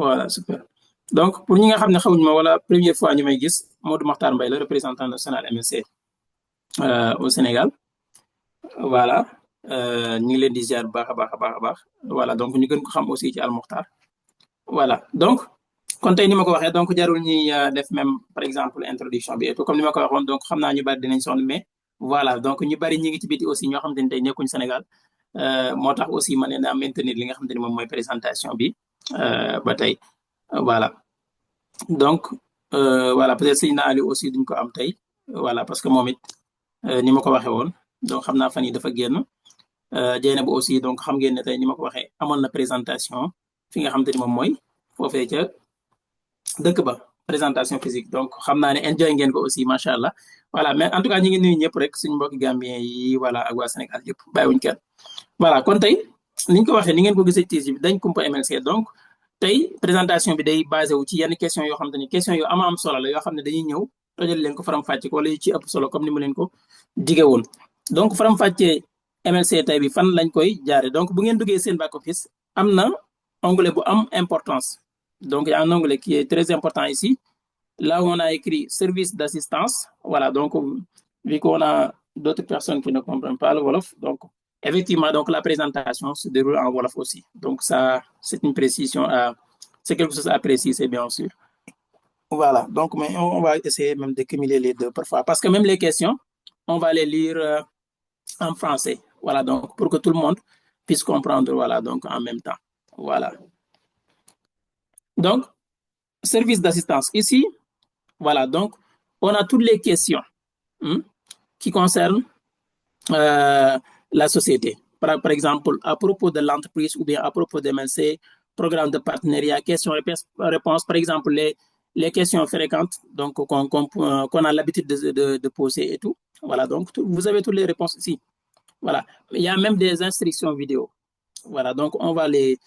voilà super donc pour ñi nga xam ne xamuñ ma wala première fois ñu may gis Modou Makhtar Mbaye la représentant national MLC au Sénégal voilà ñu ngi leen di ziar bu baax a baax a baax a baax voilà donc ñu gën ko xam aussi ci Al Mokhtar voilà donc kon tey ni ma ko waxee donc jarul ñuy def même par exemple introduction bi et tout comme ni ma ko waxoon donc xam naa ñu bari dinañ sonn mais voilà donc ñu bari ñi ngi ci biti aussi ñoo xamante ni tey nekkuñ Sénégal moo tax aussi ma ne naa maintenir li nga xamante ni moom mooy présentation bi ba tey voilà donc voilà peut-être Seydina Aliou aussi duñ ko am tey voilà parce que moom it ni ma ko waxee woon donc xam naa fan yi dafa génn Dieynaba aussi donc xam ngeen ne tey ni ma ko waxee amoon na présentation fi nga xamante ni moom mooy foofee ca dëkk ba présentation physique donc xam naa ne enjoy ngeen ko aussi macha allah voilà mais en tout cas ñi ngi nuyu ñëpp rek suñu mbokki Gambien yi voilà ak waa Sénégal yëpp bàyyiwuñ kenn voilà kon tey niñ ko waxee ni ngeen ko gisee ci bi dañ kumpa MLC donc tey présentation bi day basé wu ci yenn question yoo xamante ni question yu am solo la yoo xam ne dañuy ñëw tojal leen ko faram-fàcce ko wala yu ci ëpp solo comme ni mu leen ko dige woon donc faram-fàccee MLC tey bi fan lañ koy jaare donc bu ngeen duggee seen back office am na onglet bu am importance donc il y a un onglet qui est très important ici là où on a écrit service d'assistance voilà donc vu qu'on a d'autres personnes qui ne comprennent pas le Wolof donc effectivement donc la présentation se déroule en Wolof aussi donc ça c'est une précision c'est quelque chose à préciser bien sûr voilà donc mais on va essayer même de cumuler les deux parfois parce que même les questions on va les lire en français voilà donc pour que tout le monde puisse comprendre voilà donc en même temps voilà donc service d'assistance ici voilà donc on a toutes les questions qui concernent la société par exemple à propos de l'entreprise ou bien à propos de MLC programme de partenariat questions-réponses par exemple les questions fréquentes donc qu'on a l'habitude de poser et tout voilà donc vous avez toutes les réponses ici voilà il y a même des instructions vidéo voilà donc on va les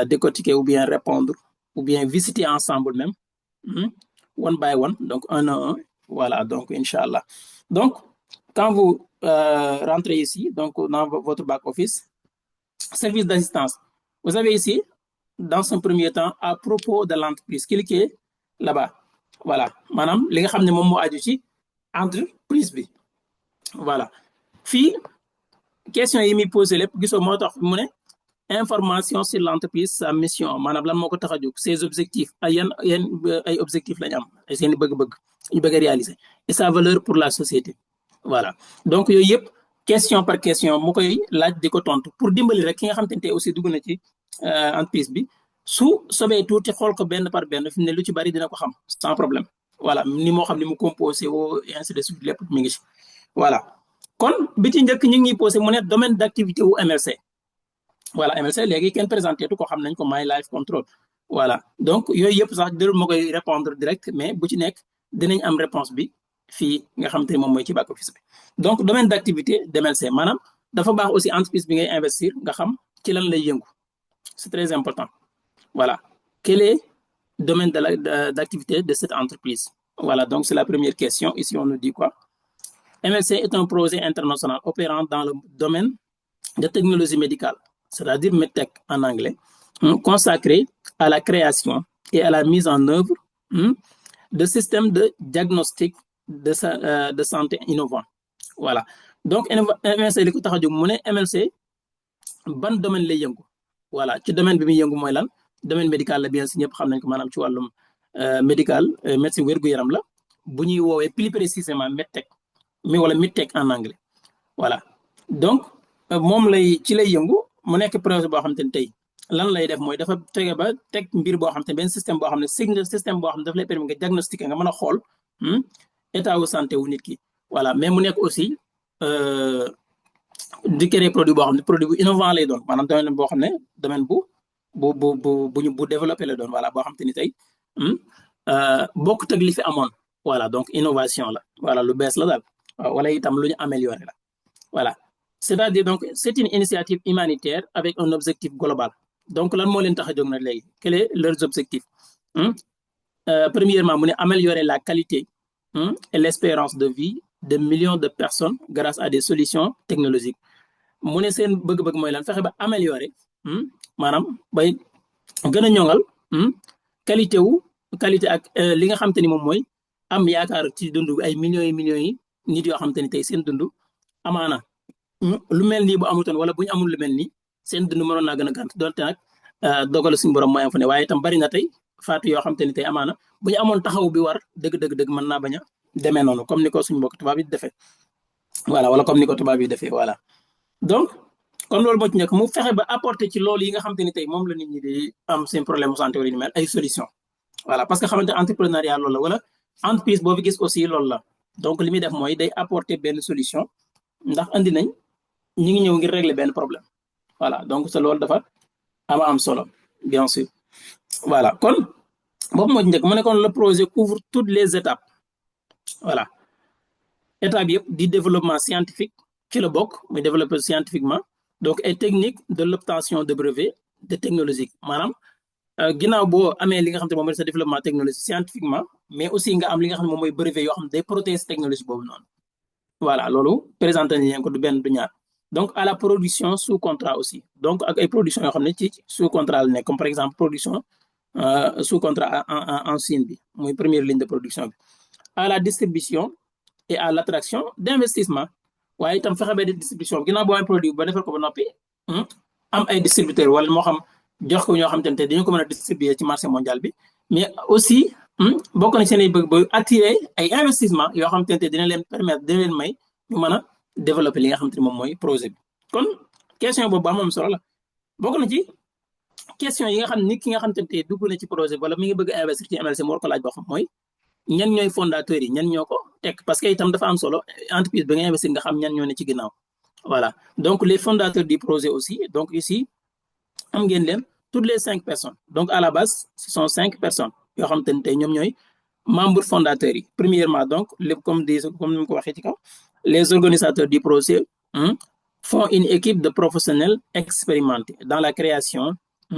décortiquer ou bien répondre ou bien visiter ensemble même one by one donc un à un voilà donc inchallah donc quand vous rentrez ici donc dans votre back office service d'assistance vous avez ici dans un premier temps à propos de l'entreprise cliquez là-bas voilà maanaam li nga xam ne moom moo aju ci entreprise bi voilà fii question yi muy posé lépp gisoo moo tax mu ne information sur l'entreprise sa mission maanaam lan moo ko tax a jóg ses objectifs ay yan ay objectifs lañ am ay seen bëgg-bëgg ñu bëgg a réaliser et sa valeur pour la société voilà donc yooyu yëpp question par question mu koy laaj di ko tontu pour dimbali rek ki nga xam te ne aussi dugg na ci entreprise bi su sobee tuuti xool ko benn par benn fi mu ne lu ci bari dina ko xam sans problème voilà ni moo xam ni mu composé woo et ainsi de suite lépp mi ngi ci voilà kon bi ci njëkk ñu ngi posé mu ne domaine d'activité wu MLC voilà MLC léegi kenn présenté tu ko xam nañ ko My Life Control voilà donc yooyu yëpp sax dërul ma koy répondre direct mais bu ci nekk dinañ am réponse bi fii nga xam te ne moom mooy ci back office bi donc domaine d'activité d'MLC maanaam dafa baax aussi entreprise bi ngay investir nga xam ci lan lay yëngu c'est très important voilà quel est le domaine d'activité de cette entreprise voilà donc c'est la première question ici on nous dit quoi MLC est un projet international opérant dans le domaine de technologie médicale c'est-à-dire MedTech en anglais consacré à la création et à la mise en œuvre de systèmes de diagnostic de santé innovants voilà donc MLC li ko tax a jóg mu ne MLC ban domaine lay yëngu voilà ci domaine bi muy yëngu mooy lan domaine médical la bien si ñëpp xam nañ ko maanaam ci wàllum médical médecine wér-gu-yaram la bu ñuy woowee plus précisément MedTech wala MedTech en anglais voilà donc moom ci lay yëngu mu nekk projet boo xam te ne tey lan lay def mooy dafa tege ba teg mbir boo xam te ne benn système boo xam ne système boo xam ne daf lay permettre nga diagnostiquer nga mën a xool état wu santé wu nit ki voilà mais mu nekk aussi di créer produit boo xam ne produit bu innovant lay doon maanaam domaine boo xam ne domaine bu développé lay doon voilà boo xam te ni tey bokkut ak li fi amoon voilà donc innovation la voilà lu bees la daal wala itam lu ñu amélioré la voilà c'est-à-dire donc c'est une initiative humanitaire avec un objectif global donc lan moo leen tax a jóg nag léegi quel est leurs objectifs premièrement mu ne améliorer la qualité et l'espérance de vie de millions de personnes grâce à des solutions technologiques mu ne seen bëgg-bëgg mooy lan fexe ba améliorer maanaam bay gën a ñoŋal qualité ak li nga xam te ni moom mooy am yaakaar ci dund ay millions yi nit yoo xam te ni tey seen dund amaana lu mel nii bu amutoon wala bu ñu amul lu mel nii seen dund mënoon naa gën a gàtt donte nag dogal suñu borom mooy am fa ne waaye itam bari na tey faatu yoo xam te ni tey amaana bu ñu amoon taxaw bi war dëgg mën naa bañ a demee noonu comme ni ko suñu mbokk tubaab yi defee voilà wala comme ni ko tubaab yi defee voilà donc kon loolu moo ci nekk mu fexe ba apporter ci loolu yi nga xam te ni tey moom la nit ñi di am seen problème santé wala ni mel ay solution voilà parce que xamante entrepreneuriat loolu la wala entreprise boo fi gis aussi loolu la donc li muy def mooy day apporter benn solution ndax andi nañ ñi ngi ñëw ngir régler benn problème voilà donc c'est loolu dafa am solo bien sûr voilà kon boobu moo ci njëkk mu ne kon le projet couvre toutes les étapes voilà étapes yëpp di développement scientifique ci la bokk muy développer scientifiquement donc ay techniques de l'obtention de brevets de technologique maanaam ginnaaw boo amee li nga xam te moom mooy sa développement technologique scientifiquement mais aussi nga am li nga xam ne moom mooy brevet yoo xam ne day protéger technologie boobu noonu voilà loolu présenté nañ ko du benn du ñaar donc à la production sous contrat aussi donc ak ay production yoo xam ne ci sous contrat la nekk comme par exemple production sous contrat en Chine bi muy première ligne de production bi à la distribution et à l'attraction d'investissement waaye itam fexe ba distribution ginnaaw boo amee produit ba defal ko ba noppi am ay distributeurs wala moo xam jox ko ñoo xam te ne dañu ko mën a distribuer ci marché mondial bi mais aussi bokk na seen ay bëgg ba attirer ay investissement yoo xam te ne dina leen permettre dina leen may ñu mën a développer li nga xam te ne moom mooy projet bi kon question boobu am solo la bokk na ci question yi nga xam nit ki nga xam te ne dugg na ci projet wala mi ngi bëgg a investir ci MLC mu war ko laaj boo xam mooy ñan ñooy fondateurs yi ñan ñoo ko teg parce que itam dafa am solo entreprise ba nga investir nga xam ñan ñoo ne ci ginnaaw voilà donc les fondateurs du projet aussi donc ici am ngeen leen toutes les 5 personnes donc à la base ce sont 5 personnes yoo xam te ne tey ñoom ñooy membres fondateurs yi premièrement donc comme ni ma ko waxee ci kaw les organisateurs du projet font une équipe de professionnels expérimentés dans la création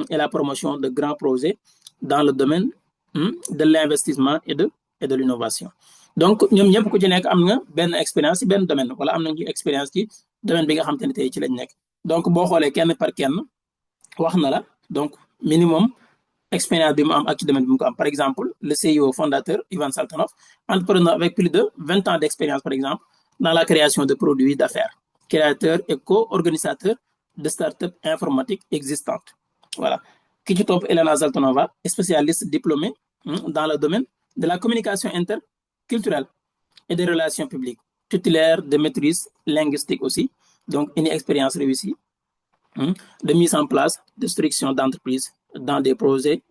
et la promotion de grands projets dans le domaine de l'investissement et de l'innovation donc ñoom ñëpp ku ci nekk am nga benn expérience ci benn domaine wala am nañu expérience ci domaine bi nga xam te ne tey ci lañ nekk donc boo xoolee kenn par kenn wax na la donc minimum expérience bi mu am ak ci domaine bi mu ko am par exemple le CEO fondateur Ivan Saltanov entrepreneur avec plus de 20 ans d'expérience par exemple dans la création de produits d'affaires créateur et co-organisateur de start-up informatiques existantes voilà ki ci topp Elena Zaltanova spécialiste diplômée dans le domaine de la communication interculturelle et des relations publiques titulaire de maîtrise linguistique aussi donc une expérience réussie de mise en place de structure d'entreprise dans des projets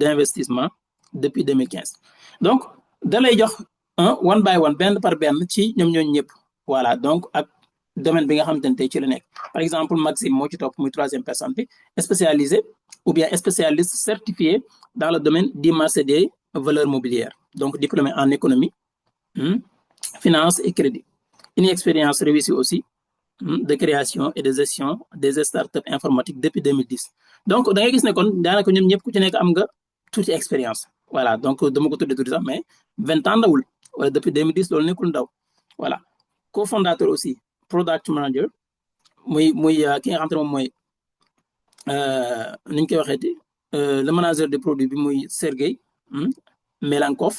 d'investissement depuis 2015 donc da lay jox one by one benn par benn ci ñoom ñooñu ñëpp voilà donc ak domaine bi nga xamante ne tey ci la nekk par exemple Maxime moo ci topp muy troisième personne bi spécialisé ou bien spécialiste certifié dans le domaine du marché des valeurs mobilières donc diplômé en économie finance et crédit une expérience réussie aussi de création et de gestion des startups informatiques depuis 2010 donc da ngay gis ne kon daanaka ñoom ñëpp ku ci nekk am nga tuuti expérience voilà donc dama ko tuddee tuuti sax mais 20 ans ndawul wala depuis 2010 loolu nekkul ndaw voilà cofondateur aussi product manager muy ki nga xam te ne moom mooy ni ñu koy waxeeti le manager de produit bi muy Sergey Melankov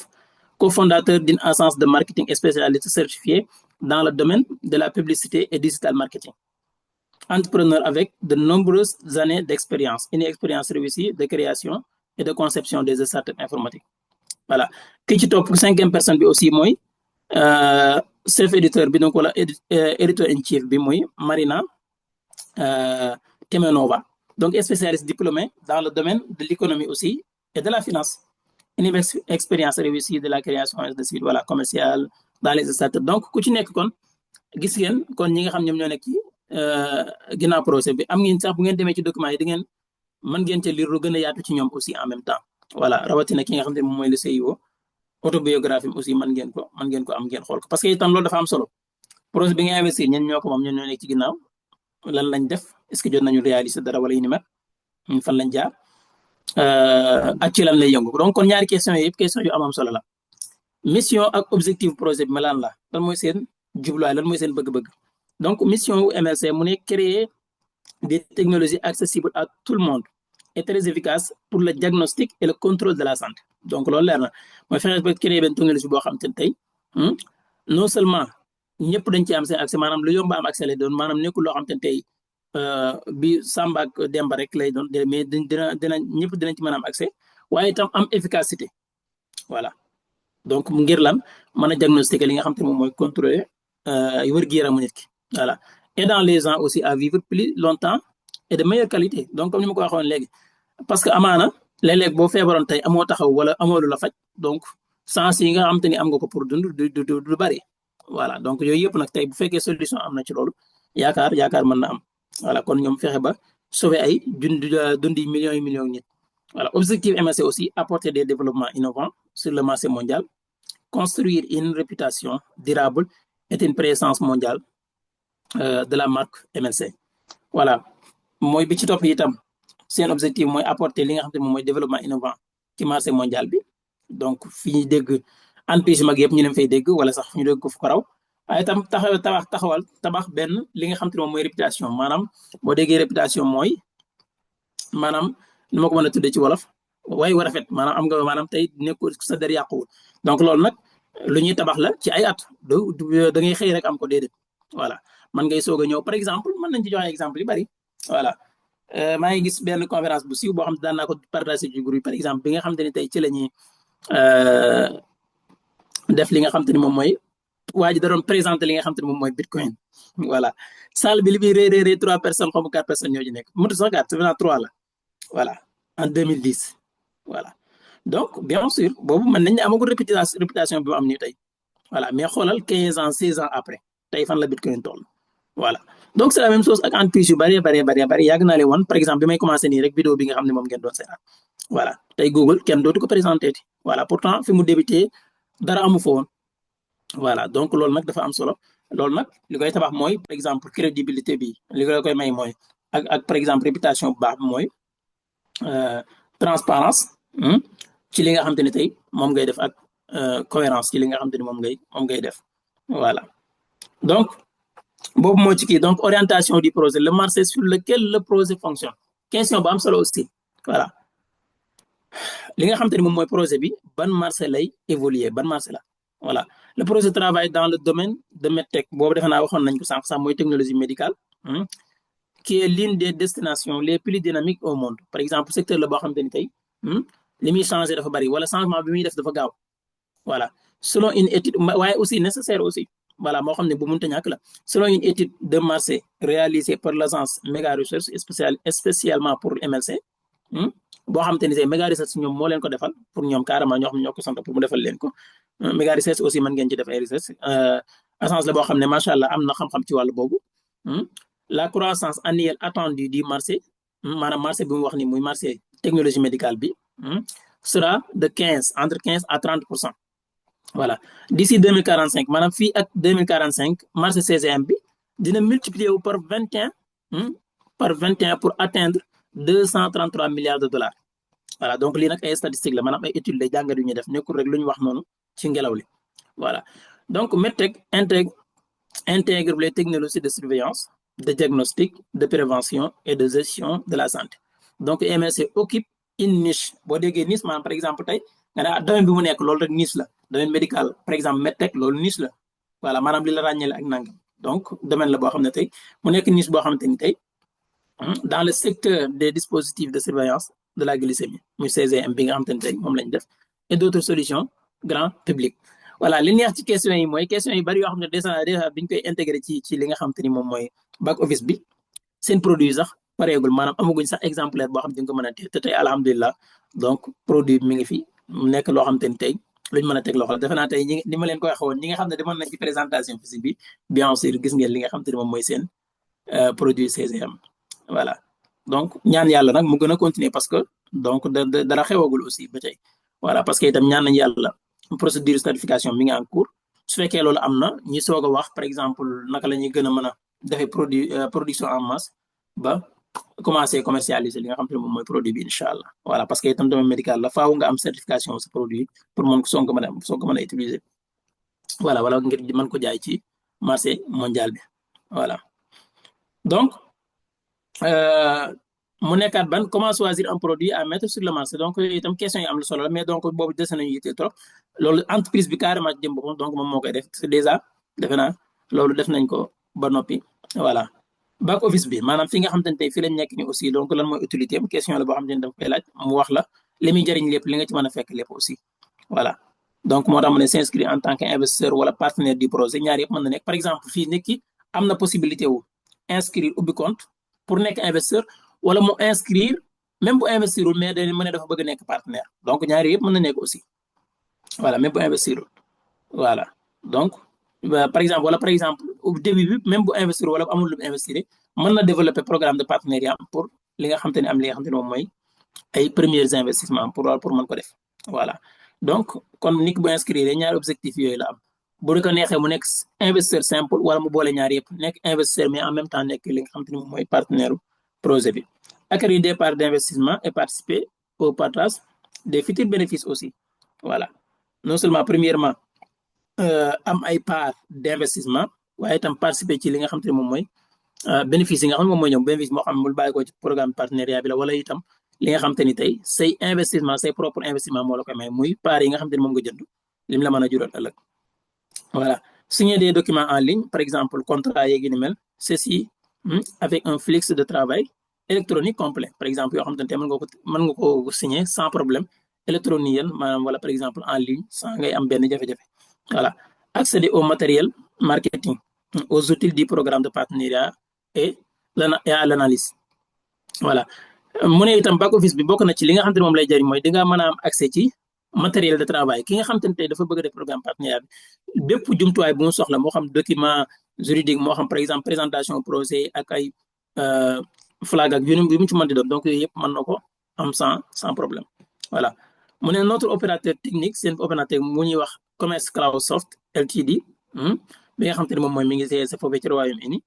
cofondateur d'une agence de marketing spécialiste certifiée dans le domaine de la publicité et digital marketing entrepreneur avec de nombreuses années d'expérience une expérience réussie de création et de conception des startups informatiques voilà ki ci topp 5e personne bi aussi mooy chef éditeur bi donc wala éditeur in chief bi muy Marina Temenova donc spécialiste diplômé dans le domaine de l'économie aussi et de la finance une expérience réussie de la création de sites voilà commercial dans les startups donc ku ci nekk kon gis ngeen kon ñi nga xam ñoom ñoo nekk ci ginnaaw projet bi am ngeen sax bu ngeen demee ci document yi di ngeen mën ngeen ca lire lu gën a yaatu ci ñoom aussi en même temps voilà rawatina ki nga xam ne moom mooy le CEO autobiographie aussi mën ngeen ko am ngeen xool ko parce que itam loolu dafa am solo projet bi nga investir ñen ñoo ko moom ñen ñoo nekk ci ginnaaw lan lañ def est-ce que jot nañu réaliser dara wala yu ni mel fan lañ jaar ak ci lan lay yëngu donc kon ñaari question yëpp question yu am solo la mission ak objectif projet bi lan la lan mooy seen jubluwaay lan mooy seen bëgg-bëgg donc mission wu MLC mu ne créer des technologies accessibles à tout le monde est très efficace pour le diagnostic et le contrôle de la santé donc loolu leer na mooy fexe ba créer benn technologie boo xam te ne tey non seulement ñëpp dañ ci am seen accès maanaam lu yomb am accès lay doon maanaam nekkul loo xam te ne tey bi Samba ak Demba rek lay doon mais dina ñëpp dinañ ci mën a am accès waaye itam am efficacité voilà donc ngir lan mën a diagnostiquer li nga xam te ne moom mooy contrôler wér-gu-yaramu nit ki voilà aidant les gens aussi à vivre plus longtemps et de meilleure qualité donc comme ni ma ko waxoon léegi parce que amaana léeg-léeg boo feebaroon tey amoo taxaw wala amoo lu la faj donc sens yi nga xam te ni am nga ko pour dund du bari voilà donc yooyu yëpp nag tey bu fekkee solution am na ci loolu yaakaar mën na am voilà kon ñoom fexe ba sauver ay dundi millions et millions nit voilà objectif MSC aussi apporter des développements innovants sur le marché mondial construire une réputation durable et une présence mondiale de la marque MLC voilà mooy bi ci topp itam seen objectif mooy apporter li nga xam te moom mooy développement innovant ci marché mondial bi donc fi ñuy dégg entreprise mag yëpp ñu leen fay dégg wala sax ñu dégg ko fu ko raw waaye itam tabax benn li nga xam te moom mooy réputation maanaam boo déggee réputation mooy maanaam nu ma ko mën a tuddee ci wolof waaye war a rafet maanaam am nga maanaam tey nekkul sa der yàquwul donc loolu nag lu ñuy tabax la ci ay at da ngay xëy rek am ko déedéet voilà man ngay soog a ñëw par exemple mën nañ ci joxe exemple yu bari voilà maa ngi gis benn conférence bu siiw boo xam ne daan naa ko partager ci groupe par exemple bi nga xam te ne tey ci la ñuy def li nga xam te ni moom mooy waa ji da doon présenter li nga xam te ne moom mooy bitcoin voilà salle bi li muy rëy 3 personnes xaw ma 4 personnes ñoo ci nekk mënut sax 4 c'est 3 la voilà en 2010 voilà donc bien sûr boobu mën nañ ne amagul réputation bi mu am nii tey voilà mais xoolal 15 ans 16 ans après tey fan la bitcoin toll voilà donc c'est la même chose ak entreprise yu bari yàgg naa leen woon par exemple bi may commencé nii rek vidéo bi nga xam ne moom ngeen doon seetaan voilà tey Google kenn dootu ko présenté ti voilà pourtant fi mu débuté dara amu fa woon voilà donc loolu nag dafa am solo loolu nag li koy tabax mooy par exemple crédibilité bi li koy may mooy ak par exemple réputation bu baax bi mooy transparence ci li nga xam te ne tey moom ngay def ak cohérence ci li nga xam te ne moom ngay def voilà donc boobu moo ci kii donc orientation du projet le marché sur lequel le projet fonctionne question bu am solo aussi voilà li nga xam te ne moom mooy projet bi ban marché lay évoluer ban marché la voilà le projet travaille dans le domaine de medtech boobu defe naa waxoon nañ ko sànq sax mooy technologie médicale qui est l'une des destinations les plus dynamiques au monde par exemple secteur la boo xam te ni tey li muy changé dafa bari wala changement bi muy def dafa gaaw voilà selon une étude waaye aussi nécessaire aussi voilà moo xam ne bu mënta ñàkk la selon une étude de marché réalisée par l'agence Méga Research spécialement pour MLC boo xam te ni tey Méga Research ñoom moo leen ko defal pour ñoom carrément ñoo xam ne ñoo ko sant pour mu defal leen ko Méga Research aussi mën ngeen ci def ay research agence la boo xam ne macha allah am na xam-xam ci wàllu boobu la croissance annuelle attendue du marché maanaam marché bi mu wax ni muy marché technologie médicale bi sera de entre 15 à 30%. Voilà d'ici 2045 maanaam fii ak 2045 marché CGM bi dina multiplier wu par 21 pour atteindre 233 milliards de dollars voilà donc lii nag ay statistiques la maanaam ay études la jàngat yu ñuy def nekkul rek lu ñu wax noonu ci ngelaw li voilà donc medtech intègre les technologies de surveillance de diagnostic de prévention et de gestion de la santé donc MLC occupe une niche boo déggee niche maanaam par exemple tey nga ne domaine bi mu nekk loolu rek niche la domaine médical par exemple medtech loolu niche la voilà maanaam li la ràññeele ak nangam donc domaine la boo xam ne tey mu nekk niche boo xamante ni tey dans le secteur des dispositifs de surveillance de la glycémie muy CGM bi nga xamante ni tey moom lañ def et d'autres solutions grand public voilà li neex ci question yi mooy question yi bari yoo xam ne déjà biñ koy intégré ci li nga xamante ni moom mooy back office bi seen produit sax pareegul maanaam amaguñ sax exemplaire boo xam ne di nga ko mën a téye te tey alhamdulilah donc produit bi mi ngi fi mu nekk loo xamante ni tey luñ mën a teg loxo la defe naa tey ni ma leen ko waxee woon ñi nga xam ne demoon nañ ci présentation physique bi bien sûr gis ngeen li nga xamante ni moom mooy seen produit CGM voilà donc ñaan yàlla nag mu gën a continuer parce que donc dara xewagul aussi ba tey voilà parce que itam ñaan nañ yàlla procédure certification mi ngi en cours su fekkee loolu am na ñi soog a wax par exemple naka la ñuy gën a mën a defee production en masse ba commencer commercialiser li nga xam te ne moom mooy produit bi incha allah voilà parce que itam domaine médical la faaw nga am certification sa produit pour mën ko soog ko mën a utiliser voilà wala ngir mën ko jaay ci marché mondial bi voilà donc mu nekkaat ban comment choisir un produit à mettre sur le marché donc itam question yi am lu solo la mais donc boobu des nañu yitte trop loolu entreprise bi carrément jëm boppam donc moom moo koy def c'est déjà defe naa loolu def nañ ko ba noppi voilà. back office bi maanaam fi nga xamante ne tey fii lañ nekk ni aussi donc lan mooy utilité am question la boo xamante ne daf koy laaj mu wax la li muy jëriñ lépp li nga ci mën a fekk lépp aussi voilà. donc moo tax mu ne s'inscrire en tant qu'investisseur wala partenaire du projet ñaar yëpp mën na nekk par exemple fii nit ki am na possibilité wu inscrire ubbi compte pour nekk investisseur wala mu inscrire même bu investirul mais dañu mën a dafa bëgg nekk partenaire donc ñaari yëpp mën na nekk aussi voilà même bu investirul voilà donc par exemple wala par exemple au début bi même bu investir wala amul lu mu investir mën na développer programme de partenariat pour li nga xam te ne am li nga xam te ne moom mooy ay premiers investissements pour mën ko def voilà donc kon nit bu inscrire ñaari objectif yooyu la am bu ko neexee mu nekk investisseur simple wala mu boole ñaari yëpp nekk investisseur mais en même temps nekk li nga xam te ne moom mooy partenaire projet bi acquérir des parts d'investissement et participer au partage des futurs bénéfices aussi voilà non seulement premièrement am ay parts d'investissement waaye itam participer ci li nga xam te ne moom mooy bénéfice yi nga xam ne moom mooy ñoom bénéfice moo xam mu bàyyi ko ci programme partenariat bi la wala itam li nga xam te ni tey say investissement say propre investissement moo la koy may muy parts yi nga xam te ne moom nga jënd lim la mën a jural ëllëg voilà signer des documents en ligne par exemple contrat yeegi ni mel ceci avec un flux de travail électronique complet par exemple yoo xam te ne mën nga ko signer sans problème électronique maanaam wala par exemple en ligne sans ngay am benn jafe-jafe voilà accéder au matériel marketing aux outils du programme de partenariat et à l'analyse voilà mu ne itam back office bi bokk na ci li nga xam te ne moom lay jëriñ mooy di nga mën a am accès ci matériel de travail ki nga xam te ne tey dafa bëgg a def programme partenariat bi bépp jumtuwaay bu mu soxla moo xam document juridique moo xam par exemple présentation projet ak ay flag ak yu mu ci mën di doon donc yooyu yëpp mën na ko am sans problème voilà mu ne notre opérateur technique seen opérateur mu ñuy wax Commerce Cloud Soft Ltd bi nga xam te ne moom mooy mi ngi see foofee ci Royaume-Uni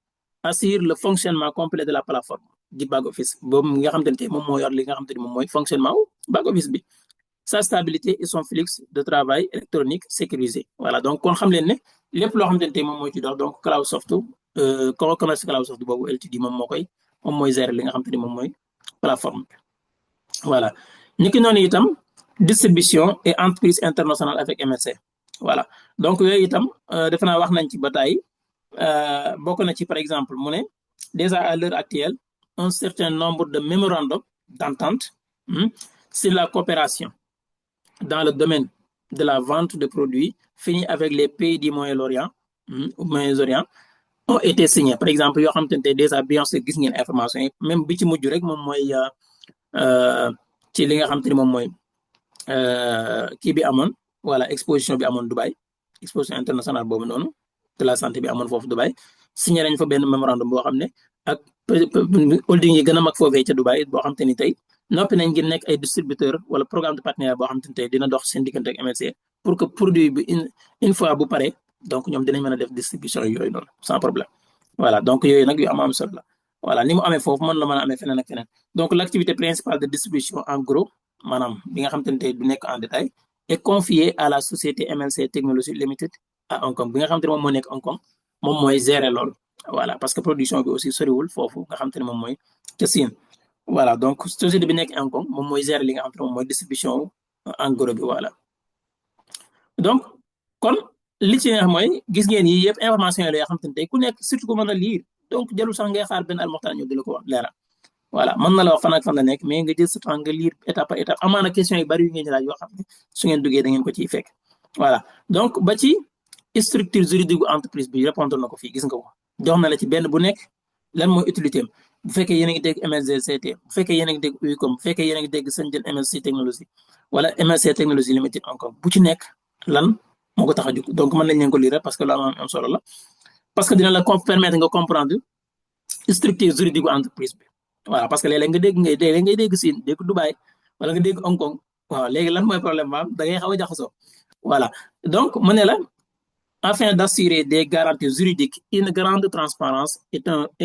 assure le fonctionnement complet de la plateforme di back office boobu nga xam te ne tey moom moo yor li nga xam te ne moom mooy fonctionnement back office bi sa stabilité et son flux de travail électronique sécurisé voilà donc kon xam leen ne lépp loo xam te ne tey moom mooy ci dox donc Cloud Soft Commerce Cloud Soft boobu Ltd moom mooy gérer li nga xam te ne moom mooy plateforme bi voilà ñi ki noonu itam distribution et entreprise internationale avec MSC voilà donc yooyu itam defe naa wax nañ ci ba tey bokk na ci par exemple mu ne déjà à l'heure actuelle un certain nombre de mémorandums d'entente sur la coopération dans le domaine de la vente de produits finis avec les pays du Moyen-Orient ont été signés par exemple yoo xam te ne déjà bien sûr gis ngeen information yi même bi ci mujj rek moom mooy ci li nga xam te ne moom mooy kii bi amoon voilà exposition bi amoon Dubaï exposition internationale boobu noonu de la santé bi amoon foofu Dubaï signé nañ fa benn mémorandum boo xam ne ak holding yi gën a mag foofee ca Dubaï boo xam te ni tey noppi nañ ngir nekk ay distributeur wala programme de partenariat boo xam te ni tey dina dox seen diggante ak MSC pour que produit bi une fois bu pare donc ñoom dinañ mën a def distribution yooyu noonu sans problème voilà donc yooyu nag yu am solo la voilà ni mu amee foofu mën la mën a amee feneen ak feneen donc l'activité principale de distribution en gros maanaam bi nga xam te ne tey du nekk en détail est confiée à la société MLC Technology Limited à Hong Kong bi nga xam te ne moom moo nekk Hong Kong moom mooy gérer loolu voilà parce que production bi aussi soriwul foofu nga xam te ne moom mooy ca Siin voilà donc société bi nekk Hong Kong moom mooy gérer li nga xam te ne moom mooy distribution en gros bi voilà donc kon li ci neex mooy gis ngeen yi yëpp information yi la yoo xam te ne tey ku nekk surtout ko mën a lire donc jarul sax ngay xaar benn almoxtaan ñu di la ko wax leeral voilà mën na la wax fan ak fan la nekk mais nga jël sa temps nga lire étape par étape amaana question yu bari yu ngeen laaj yoo xam ne su ngeen duggee da ngeen ko ciy fekk voilà donc ba ci structure juridique bu entreprise bi répondre na ko fii gis nga ko jox na la ci benn bu nekk lan mooy utilité am bu fekkee yéen a ngi dégg MSCT bu fekkee yéen a ngi dégg Unicom bu fekkee yéen a ngi dégg Shenzhen MSC Technology wala MSC Technology Limited encore bu ci nekk lan moo ko tax a jóg donc mën nañ leen ko lire parce que lu am solo la parce que dina la permettre nga comprendre structure juridique bu entreprise bi voilà parce que léeg-léeg ngay dégg Siin dégg Dubaï wala nga dégg Hong Kong waaw léegi lan mooy problème ba da ngay xaw a jaxasoo voilà donc mu ne la afin d'assurer des garanties juridiques une grande transparence et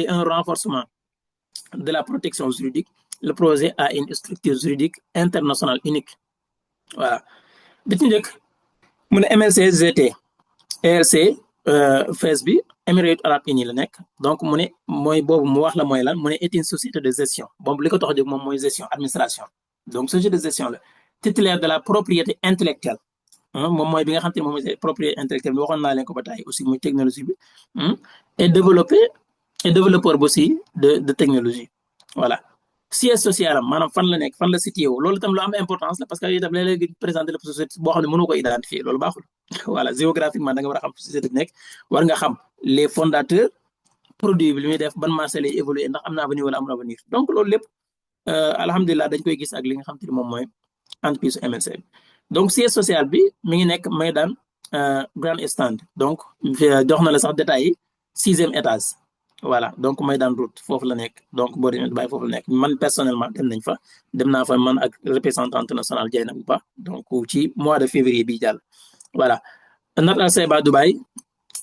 un renforcement de la protection juridique le projet a une structure juridique internationale unique voilà bi ci njëkk mu ne MLC GT ELC Fes bi Émirats Arabes Unis la nekk donc mu ne mooy boobu mu wax la mooy lan mu ne est une société de gestion boobu li ko tax a jóg moom mooy gestion administration donc société de gestion la titulaire de la propriété intellectuelle moom mooy bi nga xam te ne moom mooy propriété intellectuelle bi waxoon naa leen ko ba tey aussi muy technologie bi et développé et développeur bi aussi de technologie voilà siège social am maanaam fan la nekk fan la situé wu loolu itam lu am importance la parce que itam léeg-léeg présenté la société boo xam ne mënu ko identifier loolu baaxul voilà géographiquement da nga war a xam société bi nekk war nga xam les fondateurs produit bi li muy def ban marché lay évoluer ndax am na avenir wala amul avenir donc loolu lépp alhamdulilah dañ koy gis ak li nga xam te ne moom mooy entreprise MLC bi donc siège social bi mi ngi nekk Maydaan Grand Stand donc jox na la sax détails yi 6e étage voilà donc Maydaan route foofu la nekk donc boo demee Dubaï foofu la nekk man personnellement dem naa fa man ak représentante nationale Dieynaba Ba donc ci mois de février bi jàll voilà Nata Seba Dubaï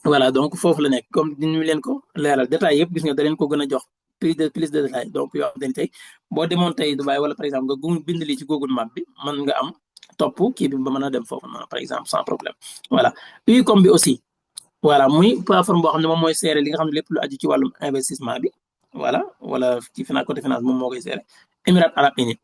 voilà donc foofu la nekk comme ni ñu leen ko leeral détails yëpp gis nga da leen ko gën a jox plus de détails donc yoo xam ne tey boo demoon tey Dubaï wala par exemple nga bind lii ci Google Map bi mën nga am topp kii bi ba mën a dem foofu noonu par exemple sans problème voilà Ucom bi aussi voilà muy plateforme boo xam ne moom mooy seere li nga xam ne lépp lu aju ci wàllum investissement bi voilà wala ci finance côté finance moom moo koy seere Émirats Arabes Unis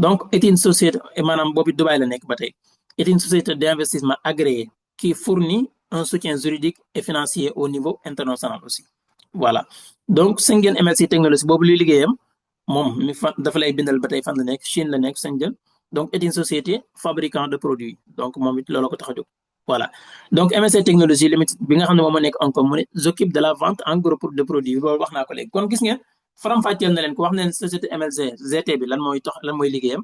donc est une société maanaam boobu Dubaï la nekk ba tey est une société d'investissement agréée qui fournit un soutien juridique et financier au niveau international aussi voilà donc Shenzhen MLC technologie boobu luy liggéeyam moom mi fa dafa lay bindal ba tey fan la nekk Chine la nekk Shenzhen donc est une société fabricant de produits donc moom it loolu ko tax a jóg voilà donc MLC technologie limited bi nga xam ne moom moo nekk encore mu ne s'occupe de la vente en gros de produits loolu wax naa ko léegi kon gis ngeen faram-fàcceel na leen ko wax ne société MLC GT bi lan mooy liggéeyam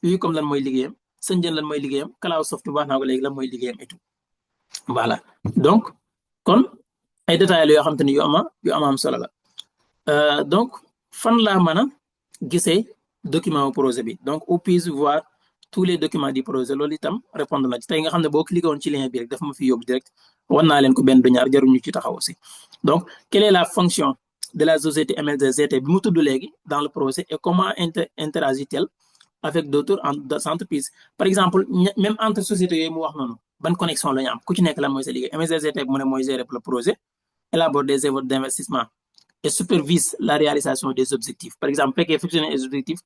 Ucom lan mooy liggéeyam Shenzhen lan mooy liggéeyam Cloudsoft wax naa ko léegi lan mooy liggéeyam et tout voilà donc kon ay détails la yoo xam te ne yu am solo la donc fan laa mën a gisee document projet bi donc où puis-je voir tous les documents du projet loolu itam répondre na ci tey nga xam ne boo cliqué woon ci lien bi rek dafa ma fi yóbbu direct wan naa leen ko benn du ñaar jaruñu ci taxaw aussi donc quelle est la fonction de la société MLC-GT bi mu tudd léegi dans le projet et comment interagit-elle avec d'autres entreprises par exemple même entre sociétés yooyu mu wax noonu ban connexion la ñu am ku ci nekk lan mooy sa liggéey MLC-GT mu ne mooy gérer le projet élabore des efforts d'investissement et supervise la réalisation des objectifs par exemple fekkee fixer des objectifs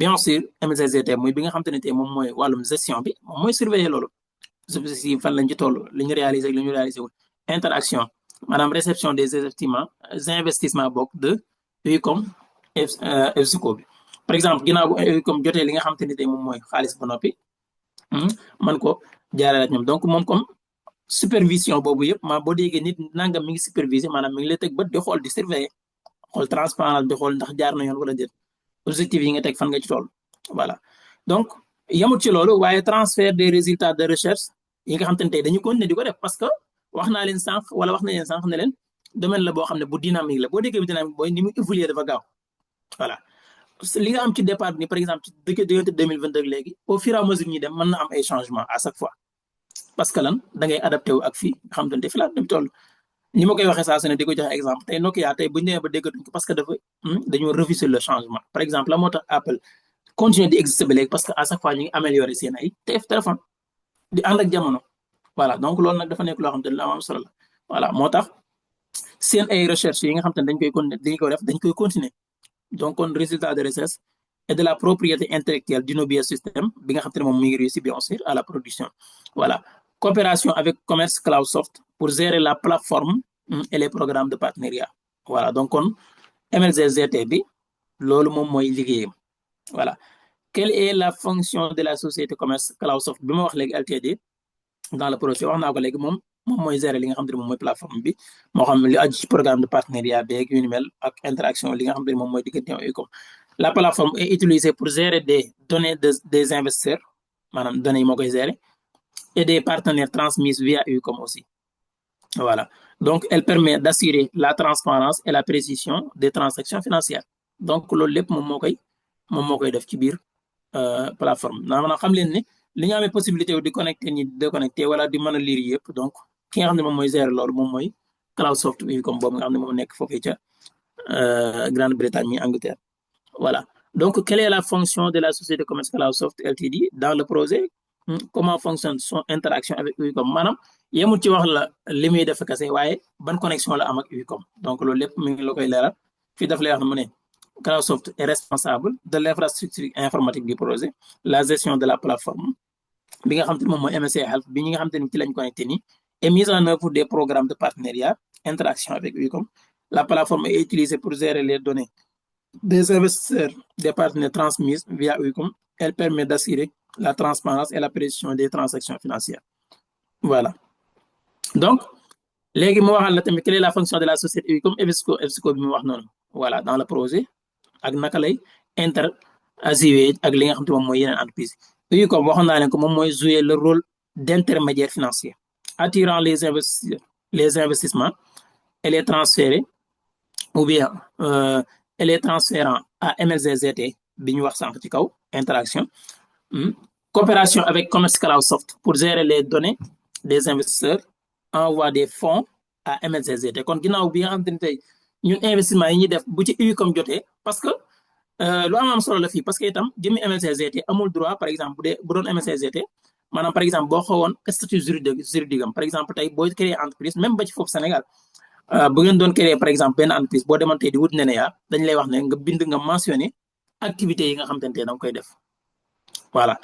bien sûr MLC-GT muy bi nga xam te ne tey moom mooy wàllum gestion bi moom mooy surveiller loolu objectifs fan lañ ci toll li ñu réaliser ak li ñu réaliser wul interaction maanaam réception des investissements bokk de Ucom EFSCO bi par exemple ginnaaw bu Ucom jotee li nga xam te ne tey moom mooy xaalis ba noppi man ko jaarale ak ñoom donc moom comme supervision boobu yëpp maa boo déggee nit nangam mi ngi superviser maanaam mi ngi lay teg bët di xool di surveiller xool transparence di xool ndax jaar na yoon wala déet objectif yi nga teg fan nga ci toll voilà donc yamut ci loolu waaye transfert des résultats de recherche yi nga xam te ne tey dañu continuer di ko def parce que wax naa leen sànq wala wax na leen sànq ne leen domaine la boo xam ne bu dynamique la boo déggee bu dynamique booy ni mu évoluer dafa gaaw voilà li nga am ci départ ni par exemple ci diggante 2022 léegi au fur et à mesure ñuy dem mën na am ay changements à chaque fois parce que lan da ngay adapté wu ak fii nga xam te ne fi laa dem toll ni ma koy waxee saa su ne di ko joxe exemple tey Nokia tey bu ñu demee ba déggatuñ ko parce que dañoo refuser le changement par exemple la moo tax Apple continuer di exister ba léegi parce que à chaque fois ñu ngi améliorer seen ay téléphone di ànd ak jamono voilà donc loolu nag dafa nekk loo xam te ne la am solo la voilà moo tax seen ay recherche yi nga xam te ne dañ koy continuer donc kon résultat de recherche et de la propriété intellectuelle d'Innobius System bi nga xam te ne moom mu ngi réussi bien sûr à la production voilà coopération avec Commerce Cloudsoft pour gérer la plateforme et les programmes de partenariat voilà donc kon MLC-GT bi loolu moom mooy liggéeyam voilà quelle est la fonction de la société Commerce Cloudsoft bi ma wax léegi LTD dans le projet wax naa ko léegi moom mooy gérer li nga xam te ne moom mooy plateforme bi moo xam li aju ci programme de partenariat beeg yu ni mel ak interaction li nga xam te ne moom mooy diggante Ucom la plateforme est utilisée pour gérer des données des investisseurs maanaam données yi moo koy gérer et des partenaires transmises via Ucom aussi voilà donc elle permet d'assurer la transparence et la précision des transactions financières donc loolu lépp moom moo koy def ci biir plateforme maanaam xam leen ne li ñu amee possibilité wu di connecté ni déconnecté wala di mën a lire yëpp donc ki nga xam ne moom mooy gérer loolu moom mooy Cloudsoft Ucom boobu nga xam ne moom nekk foofee ca Grande-Bretagne mi Angleterre voilà donc quelle est la fonction de la société Commerce Cloudsoft Ltd dans le projet comment fonctionne son interaction avec Unicom maanaam yemul ci wax la li muy def kese waaye ban connexion la am ak Unicom donc loolu lépp mi ngi la koy leeral fii daf lay wax ne mu ne Cloudsoft est responsable de l'infrastructure informatique du projet la gestion de la plateforme bi nga xam te ne moom mooy MSC Health bi ñi nga xam te ne ci lañ connecté nii et mise en œuvre des programmes de partenariat interaction avec Unicom la plateforme est utilisée pour gérer les données des investisseurs des partenaires transmises via Unicom elle permet d'assurer la transparence et la précision des transactions financières voilà donc léegi mu waxal la tamit quelle est la fonction de la société Unicom EFSCO bi mu wax noonu voilà dans le projet ak naka lay interagir ak li nga xam te moom mooy yeneen entreprise Unicom waxoon naa leen ko moom mooy jouer le rôle d'intermédiaire financier attirant les investissements et les transférer ou bien et les transférant à MLGZT bi ñu wax sànq ci kaw interaction coopération avec Commerce Cloudsoft pour gérer les données des investisseurs envoi des fonds à MLGZT kon ginnaaw bi nga xam te ne tey ñun investissement yi ñuy def bu ci Unicom jotee parce que lu am solo la fii parce que itam jëmmi MLGZT amul droit par exemple bu doon MLGZT maanaam par exemple boo xawoon statut juridique am par exemple tey boo créer entreprise même ba ci foofu Sénégal bu ngeen doon créer par exemple benn entreprise boo demoon tey di wut NENEA dañ lay wax ne nga bind nga mentionné activités yi nga xam te ne da nga koy def voilà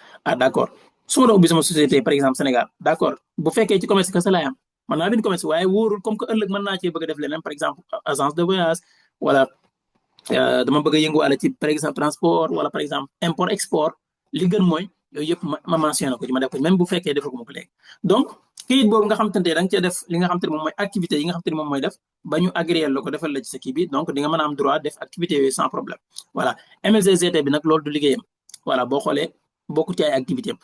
d'accord su ma doon ubbi sama société par exemple Sénégal d'accord bu fekkee ci commerce kese laay am man naa bind commerce waaye wóorul comme que ëllëg mën naa cee bëgg a def leneen par exemple agence de voyage wala dama bëgg a yënguwaale ci par exemple transport wala par exemple import export li gën mooy yooyu yëpp ma mentionné ko ci ma def ko même bu fekkee defaguma ko léegi donc kayit boobu nga xam te ne da nga cee def li nga xam te ne moom mooy activité yi nga xam te ne moom mooy def ba ñu agréé la ko defal la ci sa kii bi donc di nga mën a am droit def activité yooyu sans problème voilà MLGZT bi nag loolu du liggéeyam voilà boo xoolee bokku ci ay activité am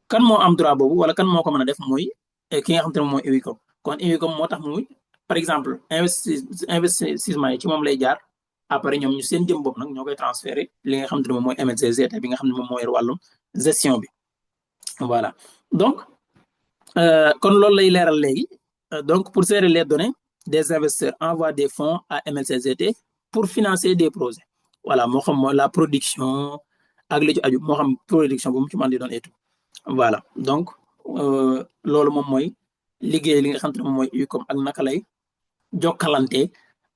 kan moo am droit boobu wala kan moo ko mën a def mooy ki nga xam te ne moom mooy Unicom kon Unicom moo tax muy par exemple investissement yi ci moom lay jaar après ñoom ñu seen jëm bopp nag ñoo koy transféré li nga xam te ne moom mooy MLGZT bi nga xam ne moom mooy wàllum gestion bi voilà donc kon loolu lay leeral léegi donc pour gérer les données des investisseurs envoie des fonds à MLGZT pour financer des projets voilà moo xam la production ak li ci aju moo xam production bu mu ci mën di doon et tout voilà donc loolu moom mooy liggéey li nga xam te ne moom mooy Unicom ak naka lay jokkalante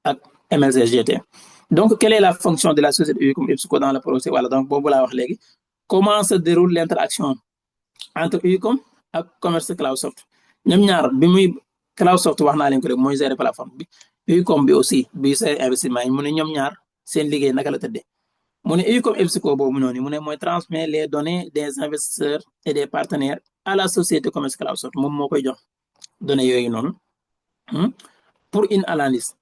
ak MLGZT donc quelle est la fonction de la société Unicom EFSCO dans le projet voilà donc boobu laa wax léegi comment se déroule l'interaction entre Unicom ak Commerce Cloudsoft ñoom ñaar bi muy Cloudsoft wax naa leen ko rek mooy gérer plateforme bi Unicom bi aussi bi gérer investissement yi mu ne ñoom ñaar seen liggéey naka la tëddee mu ne Unicom EFSCO boobu noonu mu ne mooy transmet les données des investisseurs et des partenaires à la société Commerce Cloudsoft moom moo koy jox données yooyu noonu pour une analyse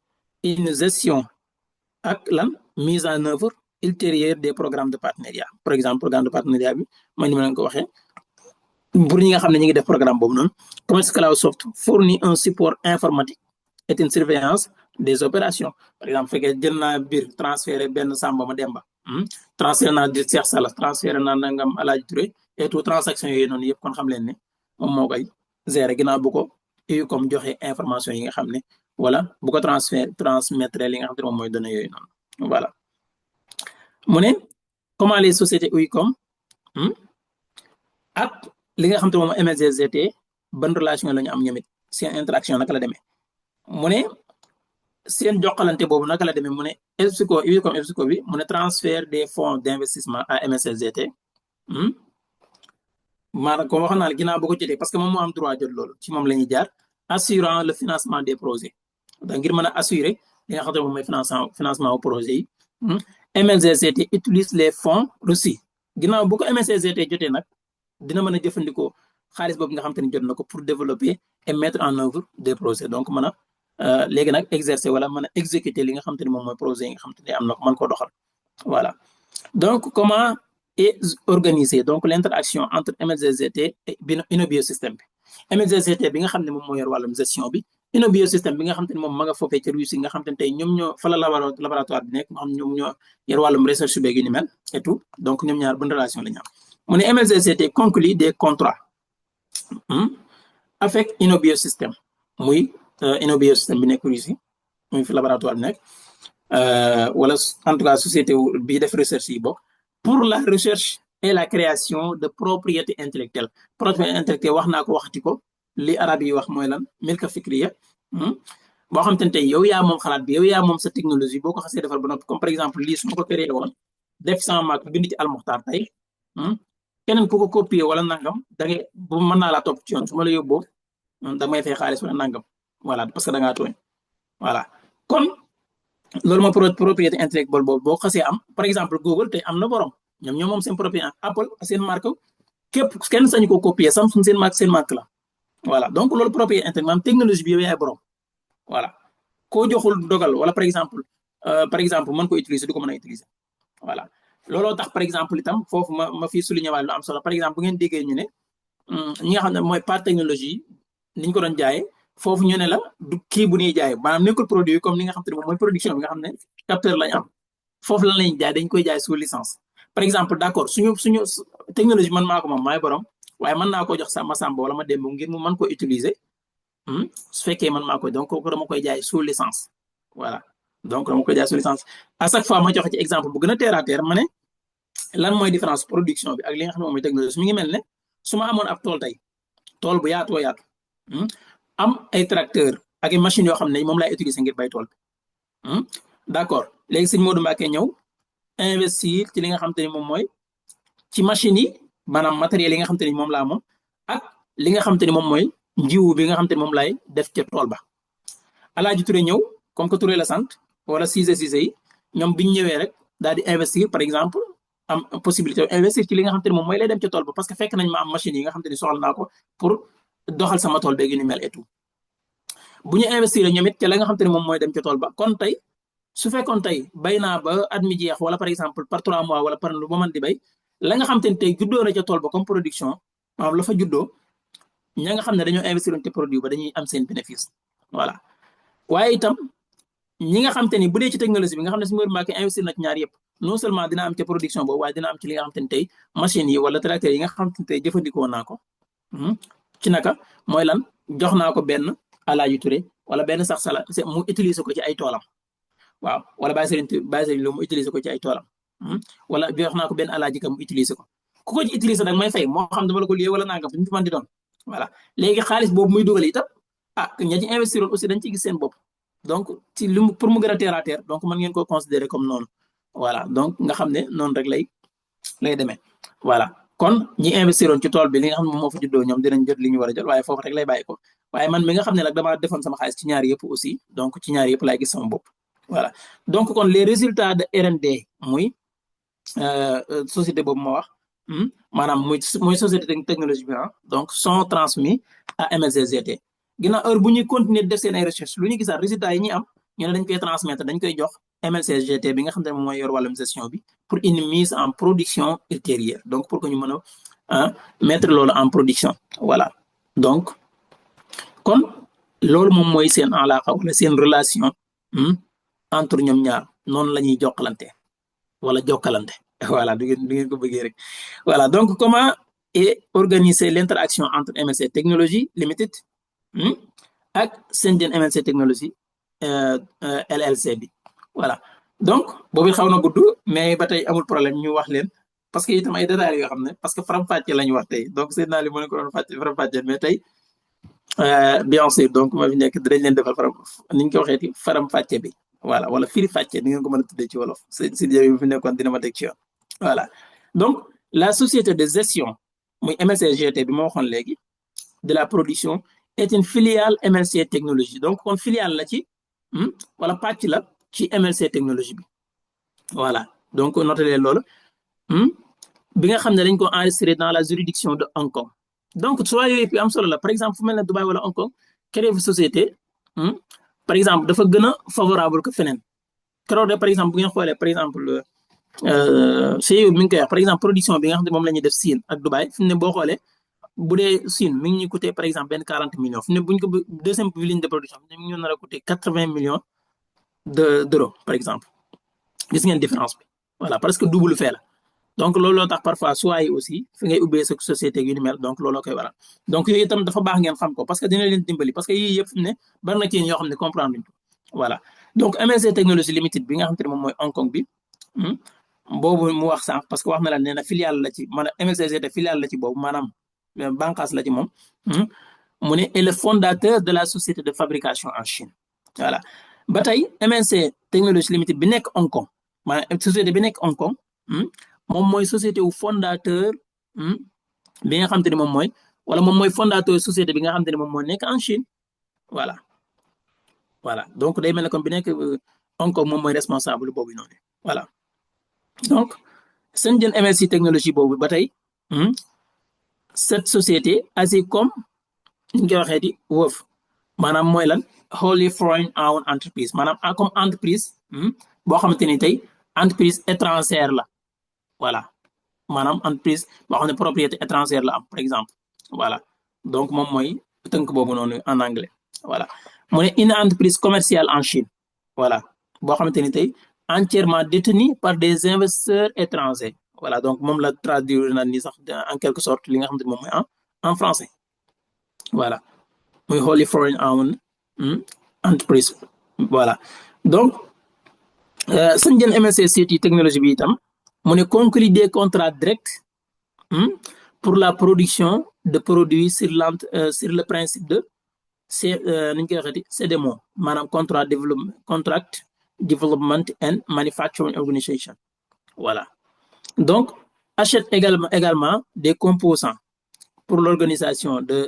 une gestion ak lan mise en œuvre ultérieure des programmes de partenariat par exemple programme de partenariat bi man ni ma leen ko waxee pour ñi nga xam ne ñu ngi def programme boobu noonu Commerce Cloudsoft fournit un support informatique et une surveillance des opérations par exemple fekkee jël naa biir transféré benn Samba ma Demba transféré naa di Cheikh Salah transféré naa nangam Alaaji Touré et tout transaction yooyu noonu yëpp kon xam leen ne moom moo koy gérer ginnaaw bu ko Unicom joxe information yi nga xam ne wala bu ko transmettre li nga xam ne moom mooy données yooyu noonu voilà mu ne comment les sociétés Unicom ak li nga xam te moom MLGZT ban relation la ñu am ñoom it seen interaction naka la demee mu ne seen jokkalante boobu naka la demee mu ne Unicom EFSCO bi mu ne transfert des fonds d'investissement à MLGZT maanaam comme waxoon naa la ginnaaw boo ko jotee parce que moom moo am droit jot loolu ci moom la ñuy jaar assurant le financement des projets donc ngir mën a assurer li nga xam te moom mooy financement au projet yi MLGZT utilise les fonds reçus ginnaaw bu ko MLGZT jotee nag dina mën a jëfandikoo xaalis boobu nga xam te ne jot na ko pour développer et mettre en œuvre des projets donc mën a léegi nag exercer wala mën a exécuter li nga xam te ne moom mooy projet yi nga xam te ne am na ko mën koo doxal voilà donc comment est organisée donc l'interaction entre MLGZT et InnoBiosystem bi MLGZT bi nga xam ne moom moo yor wàllum gestion bi InnoBiosystem bi nga xam te ne moom ma nga foofee ca Russie nga xam te ne tey ñoom ñoo fa la laboratoire bi nekk nga xam ñoom ñoo yor wàllum recherche beeg yu ni mel et tout donc ñoom ñaar bonne relation la ñu am mu ne MLGZT conclut des contrats avec InnoBiosystem muy InnoBiosystem bi nekk Russie muy fi laboratoire bi nekk wala en tout cas société bi def recherche yi bokk pour la recherche et la création de propriété intellectuelle. Propriété intellectuelle wax naa ko waxati ko li arab yi wax mooy lan milka fikriya boo xam te ne tey yow yaa moom xalaat bi yow yaa moom sa technologie boo ko xasee defal ba noppi comme par exemple lii su ma ko créé woon def sama maak bind ci almuxtaar tey keneen ku ko copier wala nangam da ngay bu mën naa laa topp ci yoon su ma la yóbboo da may fay xaalis wala nangam voilà parce que da ngaa tooñ voilà kon loolu mooy propriété intellectuelle boobu boo xasee am par exemple Google tey am na borom ñoom moom seen propriété Apple seen marque képp kenn sañu ko copier Samsung seen marque la voilà donc loolu propriété intellectuelle maanaam technologie bi yow yaay borom voilà koo joxul dogal wala par exemple mën ko utiliser du ko mën a utiliser voilà looloo tax par exemple itam foofu ma fi souligner waat lu am solo par exemple bu ngeen déggee ñu ne ñi nga xam ne mooy part technologie niñ ko doon jaayee foofu ñu ne la du kii bu ñuy jaay maanaam nekkul produit comme ni nga xam te ne moom mooy production bi nga xam ne capteur lañ am foofu lan lañ jaay dañ koy jaay sous licence par exemple d'accord suñu technologie man maa ko moom maay borom waaye mën naa ko jox ma sàmba wala ma démb ngir mu mën ko utiliser su fekkee man maa koy donc kooku dama koy jaay sous licence voilà donc dama koy jaay sous licence à chaque fois ma joxe ci exemple bu gën a terre à terre ma ne lan mooy différence production bi ak li nga xam ne moom mooy technologie mi ngi mel ne su ma amoon ab tool tey tool bu yaatoo yaatu am ay tracteur ak ay machines yoo xam ne moom laay utiliser ngir bay tool bi d'accord léegi sëñ Modou Mbacké ñëw investir ci li nga xam te ni moom mooy ci machines yi maanaam matériel yi nga xam te ni moom laa moom ak li nga xam te ni moom mooy njiwu bi nga xam te ni moom laay def ca tool ba Alaaji Touré ñëw comme que Touré la sant wala Cissé yi ñoom biñ ñëwee rek daal di investir par exemple am possibilité investir ci li nga xam te ni moom mooy lay dem ca tool ba parce que fekk nañ ma am machines yi nga xam te ni soxla naa ko pour doxal sama tool beeg yu ni mel et tout bu ñu investir ñoom it ca la nga xam te ni moom mooy dem ca tool ba kon tey su fekkoon tey bay naa ba at mi jeex wala par exemple par 3 mois wala par lu ma mën di bay la nga xam te ni tey juddoo na ca tool ba comme production maanaam la fa juddoo ña nga xam ne dañoo investir ci produit ba dañuy am seen bénéfice voilà waaye itam ñi nga xam te ni bu dee ci technologie bi nga xam ne suñu Mbacké investir na ci ñaar yëpp non seulement dina am ca production boobu waaye dina am ci li nga xam te ni tey machines yi wala tracteurs yi nga xam te ni tey jëfandikoo naa ko ci naka mooy lan jox naa ko benn Alaaji Touré wala benn sax sala mu utiliser ko ci ay toolam waaw wala Baye Serigne Lo mu utiliser ko ci ay toolam wala jox naa ko benn Alaaji Ka mu utiliser ko ku ko ci utiliser nag may fay moo xam dama la ko liyee wala nangam fi mu mën di doon voilà léegi xaalis boobu muy dugal itam ña ci investir aussi dañ ci gis seen bopp donc ci li mu pour mu gën a terre à terre donc mën ngeen ko considérer comme noonu voilà donc nga xam ne noonu rek lay demee voilà kon ñi investiroon ci tool bi li nga xam ne moom moo fa juddoo ñoom dinañ jot li ñu war a jot waaye foofu rek lay bàyyi ko waaye man mi nga xam ne nag damaa defoon sama xaalis ci ñaar yëpp aussi donc ci ñaar yëpp laay gis sama bopp voilà donc kon les résultats de R&D muy société boobu ma wax maanaam muy société technologie bi donc sont transmis à MLCGT ginnaaw heure bu ñuy continuer def seen ay recherche lu ñu gisaat résultats yi ñuy am ñu ne dañ koy transmettre dañ koy jox MLCGT bi nga xam ne moom mooy yor wàllum gestion bi pour une mise en production ultérieure donc pour que ñu mën a mettre loolu en production voilà donc kon loolu moom mooy seen alaaka wala seen relation entre ñoom ñaar noonu la ñuy jokkalante wala jokkalante voilà du ngeen ko bëggee rek voilà donc comment est organisée l'interaction entre MLC Technology Limited ak Syngene MLC Technology LLC bi voilà donc boobu xaw na gudd mais ba tey amul problème ñu wax leen parce que itam ay détails yoo xam ne parce que faram-fàcce la ñu wax tey donc seen naa li mu ne ko doon faram-fàcce mais tey bien sûr donc ma fi nekk dinañ leen defal ni ñu ko waxee ci faram-fàcce bi voilà wala firi fàcce ni ngeen ko mën a tuddee ci wolof si bi fi nekkoon dina ma teg ci yoon voilà donc la société de gestion muy MLCGT bi ma waxoon léegi de la production est une filiale MLC Technologie donc kon filiale la ci wala pàcc la ci MLC Technologie bi voilà donc noté leen loolu bi nga xam ne dañ ko enregistré dans la juridiction de Hong Kong donc soit yooyu yëpp am solo la par exemple fu mel ne Dubaï wala Hong Kong créer fu société par exemple dafa gën a favorable que feneen keroog de par exemple bu ngeen xoolee par exemple CIO mi ngi koy wax par exemple production bi nga xam ne moom la ñuy def Chine ak Dubaï fi mu ne boo xoolee bu dee Chine mi ngi ñuy coûter par exemple benn 40 millions fi mu ne bu ñu ko deuxième ligne de production mi ngi ñu nar a coûter 80 millions d'euros par exemple gis ngeen différence bi voilà presque double fee la donc looloo tax parfois soit yi aussi fi ngay ubbee sa société yu ni mel donc looloo koy waral donc yooyu itam dafa baax ngeen xam ko parce que dina leen dimbali parce que yii yëpp fi mu ne bari na ci yoo xam ne comprendre luñ ko voilà donc MLC Technology Limited bi nga xam te ne moom mooy Hong Kong bi boobu mu wax sànq parce que wax na la nee na filiale la ci maanaam MLCGT filiale la ci boobu maanaam bànqaas la ci moom mu ne est le fondateur de la société de fabrication en Chine voilà ba tey MNC Technologie Limited bi nekk Hong Kong maanaam société bi nekk Hong Kong moom mooy société wu fondateur bi nga xam te ne moom mooy wala moom mooy fondateur société bi nga xam te ne moom moo nekk en Chine voilà donc day mel ne comme bi nekk Hong Kong moom mooy responsable boobu noonu voilà donc Shenzhen MLC Technologie boobu ba tey cette société ainsi comme ñu koy waxee di woof maanaam mooy lan wholly foreign owned entreprise maanaam comme entreprise boo xamante ni tey entreprise étrangère la voilà maanaam entreprise boo xam ne propriété étrangère la am par exemple voilà donc moom mooy tënk boobu noonu en anglais voilà mu ne une entreprise commerciale en Chine voilà boo xamante ni tey entièrement détenue par des investisseurs étrangers voilà donc moom la traduire na ni sax en quelque sorte li nga xamante ni moom mooy en français voilà muy wholly foreign owned entreprise voilà donc Shenzhen MLC Technologie bi itam mu ne conclut des contrats directs pour la production de produits sur le principe de ni ñu koy waxeeti CDMO maanaam contract development and manufacturing organization voilà donc achète également des composants pour l'organisation de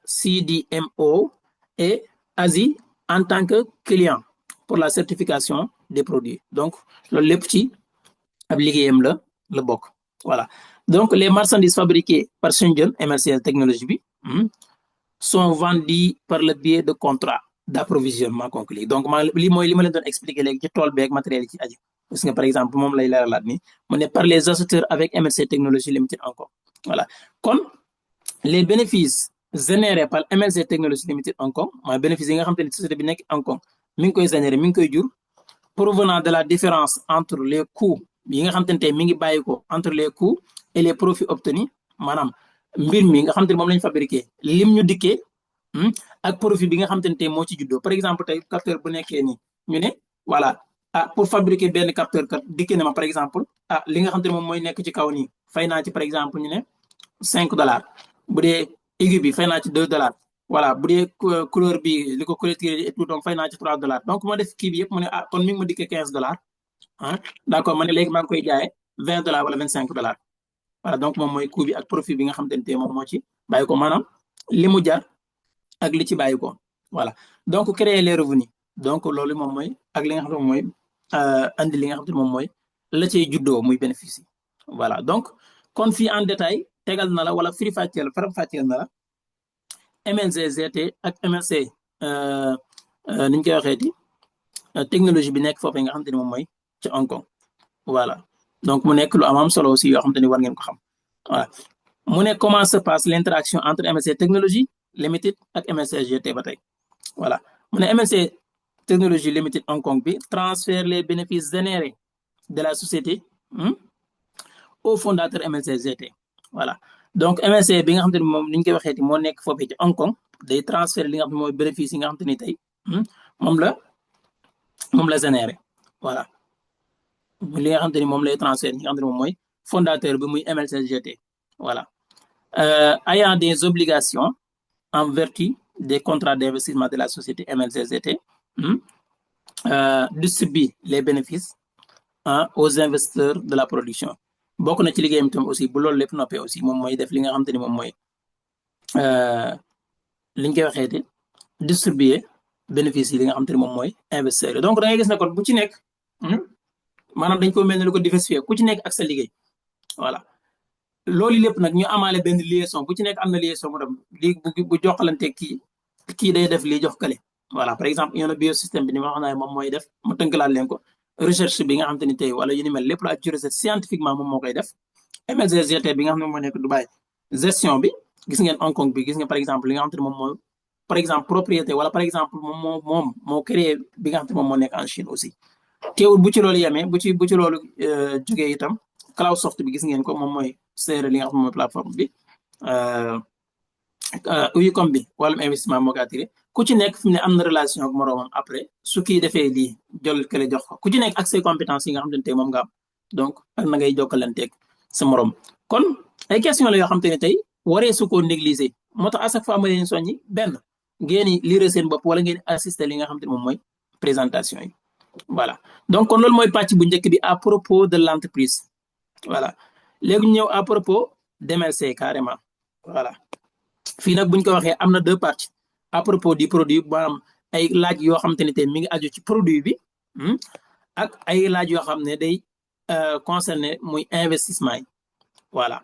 CDMO et Asie en tant que client pour la certification des produits donc loolu lépp ci ab liggéeyam la bokk voilà donc les marchandises fabriquées par Shenzhen MLC Technologie bi sont vendus par le biais de contrats d'approvisionnement conclus donc lii mooy li ma leen doon expliquer léegi ci tool beeg matériel yi ci aju parce que par exemple moom lay leeralaat ni mu ne par les acheteurs avec MLC Technologie Limited encore voilà kon les bénéfices générés par MLC Technologie Limited Hong Kong mooy bénéfice yi nga xam te ne société bi nekk Hong Kong mi ngi koy générer mi ngi koy jur provenant de la différence entre les coûts yi nga xam te ne tey mi ngi bàyyi ko entre les coûts et les profits obtenus maanaam mbir mi nga xam te ne moom lañ fabriqué lim ñu dikkee ak profit bi nga xam te ne tey moo ci juddoo par exemple tey capteur bu nekkee nii ñu ne voilà pour fabriquer benn capteur kat dikkee na ma par exemple li nga xam te ne moom mooy nekk ci kaw nii fay naa ci par exemple ñu ne $5 bu dee aigu bi fay naa ci $2 voilà bu dee couleur bi li ko collecté et tout donc fay naa ci $3 donc moo def kii bi yëpp mu ne kon mi ngi ma dikkee $15 d'accord ma ne léegi maa ngi koy jaayee $20 wala $25 voilà donc moom mooy coût bi ak profit bi nga xam te ne moom moo ci bàyyi ko maanaam li mu jar ak li ci bàyyi ko voilà donc créer les revenus donc loolu moom mooy ak li nga xam ne moom mooy andi li nga xam te ne moom mooy la cay juddoo muy bénéfice voilà donc kon fii en détail tegal na la wala faram fàcceel na la MLCGT ak MLC ni ñu koy waxeeti technologie bi nekk foofu nga xam te ne moom mooy ci Hong Kong voilà donc mu nekk lu am solo aussi yoo xam te ne war ngeen ko xam voilà mu ne comment se passe l'interaction entre MLC Technologie Limited ak MLCGT ba tey voilà mu ne MLC Technologie Limited Hong Kong bi transfère les bénéfices générés de la société au fondateur MLCGT voilà donc MLC bi nga xam te ne moom ni ñu koy waxeeti moo nekk foofu ci Hong Kong day transférer li nga xam ne mooy bénéfice yi nga xam te ni tey moom la généré voilà li nga xam te ni moom lay transférer li nga xam te ne moom mooy fondateur bi muy MLCGT voilà ayant des obligations en vertu des contrats d'investissement de la société MLCGT distribue les bénéfices aux investisseurs de la production bokk na ci liggéeyam tam aussi bu loolu lépp noppee aussi moom mooy def li nga xam te ni moom mooy li ñu koy waxeeti distribuer bénéfices yi li nga xam te ni moom mooy investisseurs yi donc da ngay gis ne kon bu ci nekk maanaam dañ ko mel ne lu ko diversifier ku ci nekk ak sa liggéey voilà loolu lépp nag ñu amaale benn liaison bu ci nekk am na liaison mu dem lii bu joxalante kii day def lii jox kale voilà par exemple yoona biosystème bi ni ma wax naa moom mooy def mu tënkalaat leen ko recherche bi nga xam te ni tey wala yu ni mel lépp lu aju ci recherche scientifiquement moom moo koy def MLCGT bi nga xam ne moo nekk Dubaï gestion bi gis ngeen Hong Kong bi gis nga par exemple li nga xam te ne moom mooy par exemple propriété wala par exemple moom moo créé bi nga xam te moom moo nekk en Chine aussi teewul bu ci loolu yemee bu ci loolu jógee itam Cloudsoft bi gis ngeen ko moom mooy seere li nga xam ne mooy plateforme bi Unicom bi wàllum investissement moo ko attiré ku ci nekk fi mu ne am na relation ak moroomam après su kii defee lii jël kële jox ko ku ci nekk ak ses compétences yi nga xam ne tey moom nga am donc ak na ngay jokkalanteeg sa morom kon ay question la yoo xam te ne tey waree su ko négliger moo tax à chaque fois ma leen soññi benn ngeen di lire seen bopp wala ngeen assister li nga xam te ne moom mooy présentation yi voilà donc kon loolu mooy pàcc bu njëkk bi à propos de l'entreprise voilà léegi ñu ñëw à propos d'MLC carrément voilà fii nag buñ ko waxee am na deux parties à propos du produit maanaam ay laaj yoo xam te ne tey mi ngi aju ci produit bi ak ay laaj yoo xam ne day concerné muy investissement yi voilà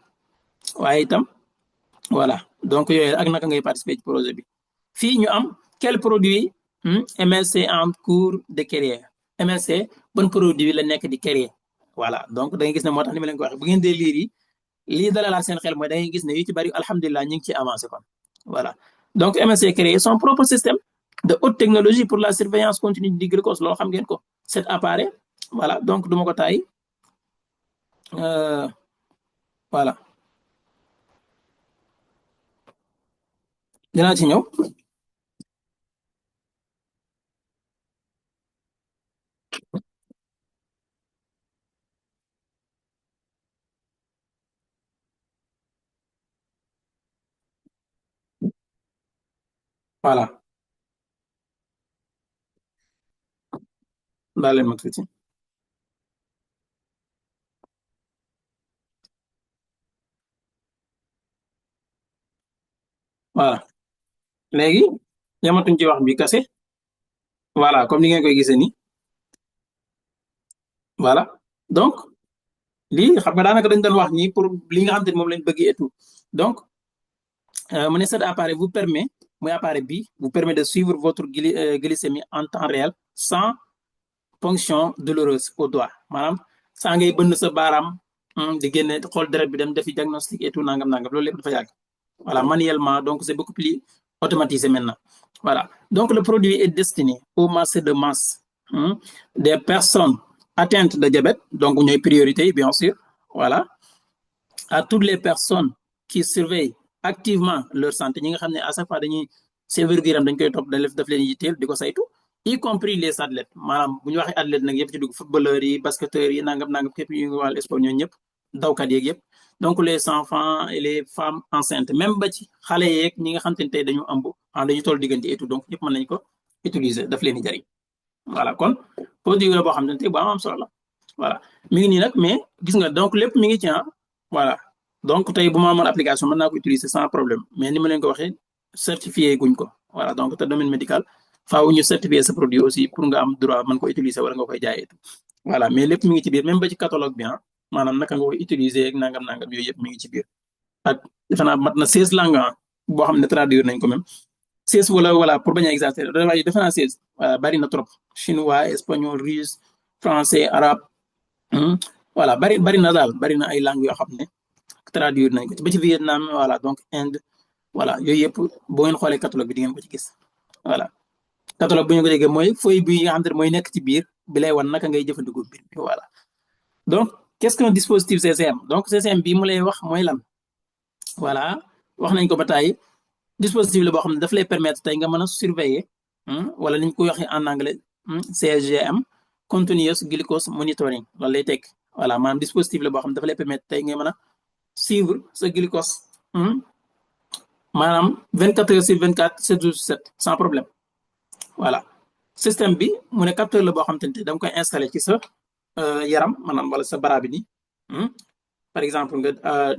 waaye itam voilà donc yooyu ak naka ngay participer ci projet bi fii ñu am quel produit MLC en cours de carrière MLC ban produit la nekk di carrière voilà donc da ngay gis ne moo tax ni ma leen ko waxee bu ngeen dee liir yi lii dalalaat seen xel mooy da ngay gis ne yu ci bari alhamdulilah ñu ngi ci avancé kon voilà donc MLC créé son propre système de haute technologie pour la surveillance continue du glucose loolu xam ngeen ko cet appareil voilà donc du ma ko taay voilà dinaa ci ñëw voilà daal leen ma tuuti voilà léegi yamatuñ ci wax bi kase voilà comme ni ngeen koy gisee nii voilà donc lii xam nga daanaka dañ doon wax nii pour li nga xam te ne moom lañ bëgg et tout donc mu ne cet appareil vous permet muy appareil bi vous permet de suivre votre glycémie en temps réel sans ponction douloureuse au doigt maanaam saa ngay bënn sa baaraam di génne xool deret bi dem defi diagnostic et tout nangam loolu lépp dafa yàgg voilà manuellement donc c'est beaucoup plus automatisé maintenant voilà donc le produit est destiné aux masseurs de masse des personnes atteintes de diabète donc ñooy priorité bien sûr voilà à toutes les personnes qui surveillent activement leur santé ñi nga xam ne à chaque fois dañuy seen wér-gu-yaram dañ koy topp daf leen yitteel di ko saytu y compris les athlètes maanaam bu ñu waxee athlète nag yëpp ci dugg footballeurs yi basketteurs yi nangam képp ñu ngi wàllu sport ñooñu ñëpp dawkat yeeg yëpp donc les enfants et les femmes enceintes même ba ci xale yeeg ñi nga xam te ne tey dañu ëmb dañu toll diggante et tout donc ñëpp mën nañu ko utiliser daf leen di jariñ voilà kon produit la boo xam ne tey bu am solo la voilà mi ngi nii nag mais gis nga donc lépp mi ngi ci voilà donc tey bu ma amoon application mën naa ko utiliser sans problème mais ni ma leen ko waxee certifié guñ ko voilà donc te domaine médical faaw ñu certifier sa produit aussi pour nga am droit mën ko utiliser wala nga koy jaayee voilà mais lépp mi ngi ci biir même ba ci catalogue bi maanaam naka nga koy utiliser ak nangam yooyu yëpp mi ngi ci biir ak defe naa mat na 16 langues boo xam ne traduire nañ ko même 16 wala voilà pour bañ a exagérer waaye defe naa 16 bari na trop chinois espagnol russe français arabe voilà bari na daal bari na ay langues yoo xam ne traduire nañ ko ci ba ci Vietnam voilà donc Inde voilà yooyu yëpp boo ngeen xoolee catalogue bi di ngeen ko ci gis voilà catalogue bu ñu ko déggee mooy feuille bi nga xam ne mooy nekk ci biir bi lay wan naka ngay jëfandikoo biir bi voilà donc qu'est-ce qu'un dispositif CCM donc CCM bi mu lay wax mooy lan voilà wax nañ ko ba tey dispositif la boo xam ne daf lay permettre tey nga mën a surveiller wala ni ñu koy waxee en anglais CGM continuous glucose monitoring loolu lay teg voilà maanaam dispositif la boo xam ne dafa lay permettre tey nga mën a suivre sa glucose maanaam 24 heures sur 24 7 jours sur 7 sans problème voilà système bi mu ne capteur la boo xam te ne da nga koy installé ci sa yaram maanaam wala sa bara bi nii par exemple nga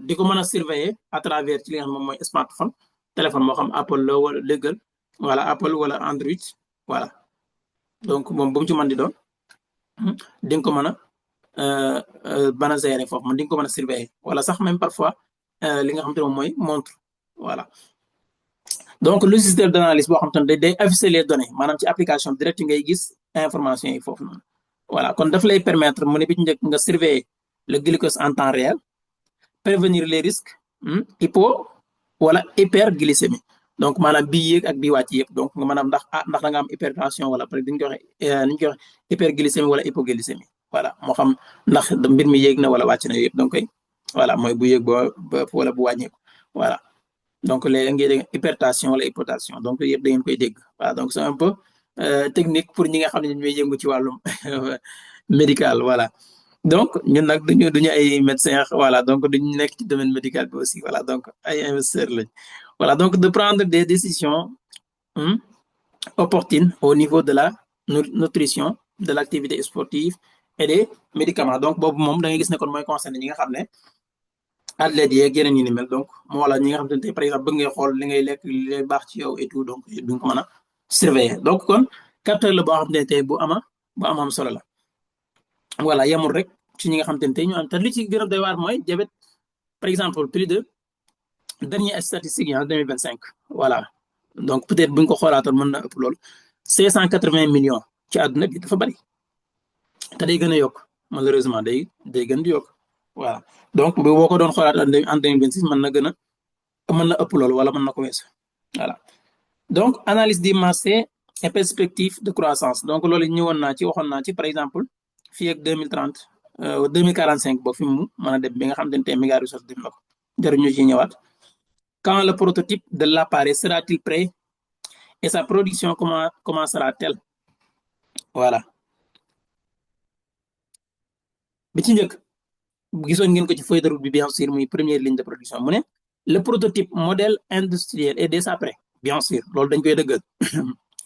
di ko mën a surveiller à travers ci li nga xam moom mooy smartphone téléphone moo xam Apple la wala déggal wala Apple wala Android voilà donc moom bu mu ci mën di doon di nga ko mën a gérer foofu man di nga ko mën a surveiller wala sax même parfois li nga xam te ne moom mooy montre voilà donc logiciel d'analyse boo xam te ne day afficher les données maanaam ci application direct ngay gis information yi foofu noonu voilà kon daf lay permettre mu ne bi ci njëkk nga surveiller le glucose en temps réel prévenir les risques hypo wala hyperglycémie donc maanaam bii yéeg ak bii wàcc yëpp donc nga maanaam ndax da nga am hypertension wala peut être dañu koy waxee hyperglycémie wala hypoglycémie voilà moo xam ndax mbir mi yéeg na wala wàcc na yëpp donc voilà mooy bu yéeg ba wala bu wàññeeku voilà donc léegi ngay dégg hypertension wala hypotension donc yëpp da ngeen koy dégg voilà donc c'est un peu technique pour ñi nga xam ne ñooy yëngu ci wàllum médical voilà donc ñun nag duñu ay médecins voilà donc duñu nekk ci domaine médical bi aussi voilà donc ay investisseurs lañ voilà donc de prendre des décisions opportunes au niveau de la nutrition de l'activité sportive et des médicaments donc boobu moom da ngay gis ne kon mooy concerné ñi nga xam ne athlètes yeeg yeneen yi ni mel donc moo wala ñi nga xam ne par exemple bëgg ngay xool li ngay lekk li lay baax ci yow et tout donc duñ ko mën a surveiller donc kon capteur la boo xam ne tey bu am solo la voilà yemul rek ci ñi nga xam ne tey ñu am te li ci gën a doy waar mooy diabète par exemple plus de dernière statistique yi en 2025 voilà donc peut-être buñ ko xoolaatoon mën na ëpp loolu 580 millions ci àdduna bi dafa bari te day gën a yokk malheureusement day gën di yokk voilà donc boo ko doon xoolaat en 2026 mën na ëpp loolu wala mën na ko weesu voilà donc analyse du marché et perspective de croissance donc loolu ñëwoon naa ci waxoon naa ci par exemple fii ak 2030 2045 boo fi mu mën a dem bi nga xam ne tey méga recherche dem na ko jaruñu ci ñëwaat quand le prototype de l'appareil sera-t-il prêt et sa production comment sera-t-elle voilà bi ci njëkk gisoon ngeen ko ci feuille de route bi bien sûr muy première ligne de production mu ne le prototype modèle industriel est déjà prêt bien sûr loolu dañ koy dëggal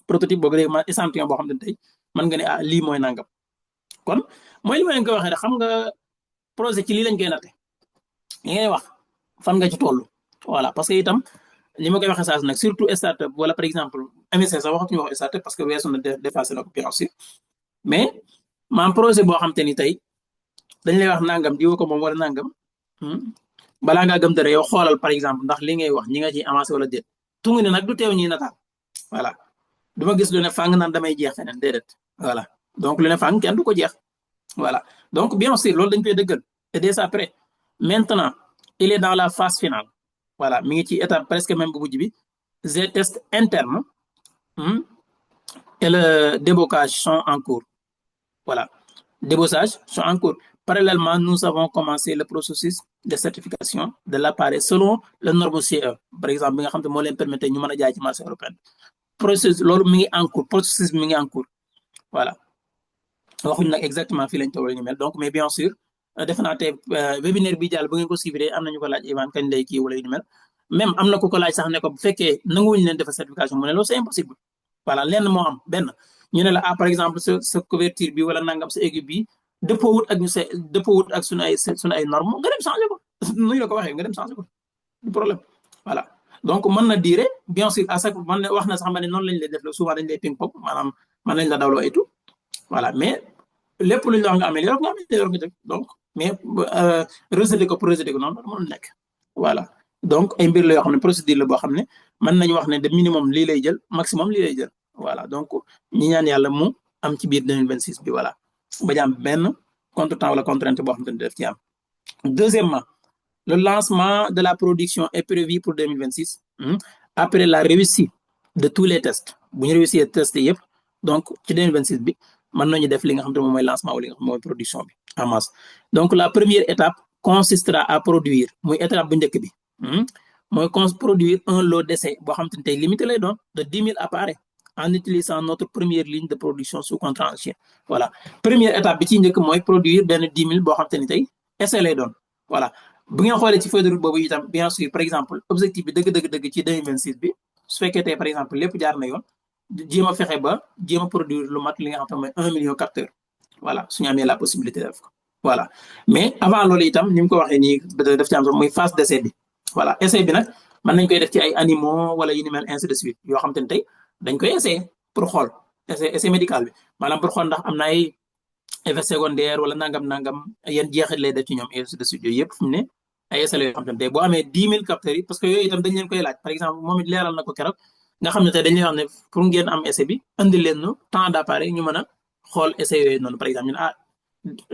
prototype boobu léegi ma échantillon boo xam ne tey mën nga ne lii mooy nangam kon mooy li ma leen koy waxee rek xam nga projet ci lii lañ koy natte li ngay wax fan nga ci toll voilà parce que itam li ma koy waxee saa su nag surtout startup wala par exemple MSC sax waxatuñu wax startup parce que weesu na dépassé na ko bien sûr mais maam projet boo xam te ni tey dañ lay wax nangam diwo ko moom wala nangam balaa ngaa gëm dara yow xoolal par exemple ndax li ngay wax ñi nga ciy avancé wala déet tungu ne nag du teew ñuy nataal voilà du ma gis lu ne fàng naan damay jeex feneen déedéet voilà donc lu ne fàng kenn du ko jeex voilà donc bien sûr loolu dañ koy dëggal et déjà prêt maintenant il est dans la phase finale voilà mi ngi ci étape presque même bu mujj bi les tests internes et le débocage sont en cours voilà débauchage sont en cours. Parallèlement, nous avons commencé le processus de certification de l'appareil selon le norme CE. Par exemple, bi nga xam ne moo leen permettre ñu mën a jaay ci marché européen. Processus loolu mi ngi en cours processus mi ngi en cours voilà waxuñ nag exactement fii lañ toll ñu mel donc mais bien sûr defe naa tey webinaire bi jàll bu ngeen ko suivre am nañu ko laaj Ivan kañ lay kii wala yu mel même am na ku ko laaj sax ne ko bu fekkee nanguwuñu leen defal certification mu ne loolu c'est impossible voilà lenn moo am benn ñu ne la par exemple sa couverture bi wala nangam sa aigu bi dëppoowut ak sunu ay normes nga dem changer ko nu ñu la ko waxee nga dem changer ko du problème voilà donc mën na diire bien sûr à chaque man wax na sax ma ne noonu lañ lay def souvent dañ lay ping pong maanaam mën nañ la dawloo et tout voilà mais lépp lu ñu la wax nga amélioré nga def donc mais rejeté ko noonu mënul nekk voilà donc ay mbir la yoo xam ne procédure la boo xam ne mën nañu wax ne de minimum lii lay jël maximum lii lay jël voilà donc ñi ñaan yàlla mu am ci biir 2026 bi voilà ba am benn contretemps wala contrainte boo xam ne def ci am deuxièmement le lancement de la production est prévu pour 2026 après la réussite de tous les tests bu ñu réussir test yëpp donc ci 2026 bi mën nañu def li nga xam ne moom mooy lancement wala li nga xam ne mooy production bi en masse donc la première étape consistera à produire muy étape bu njëkk bi mooy produire un lot d'essai boo xam te ne tey limité lay doon de 10 000 appareils en utilisant notre première ligne de production sous contrat ancien voilà première étape bi ci njëkk mooy produire benn 10 000 boo xam te ni tey essai lay doon voilà bu ngeen xoolee ci feuille de route boobu itam bien sûr par exemple objectif bi dëgg ci 2026 bi su fekkee tey par exemple lépp jaar na yoon jéem a fexe ba jéem a produire lu mat li nga xam te mooy 1 million capteurs voilà suñu amee la possibilité def ko voilà mais avant loolu itam ni mu ko waxee nii daf ci am sax muy phase d'essai bi voilà essai bi nag mën nañ koy def ci ay animaux wala yu ni mel ainsi de suite yoo xam te ne tey dañ koy essayer pour xool essai médical bi maanaam pour xool ndax am na ay effet secondaire wala nangam yan jeexit lay def ci ñoom ainsi de suite yooyu yëpp fu mu ne ay essai la yoo xam te ne tey boo amee 10 000 capteurs yi parce que yooyu itam dañ leen koy laaj par exemple moom it leeral na ko keroog nga xam ne tey dañuy wax ne pour ngeen am essai bi andi leen nu temps d'appareil ñu mën a xool essai yooyu noonu par exemple ñun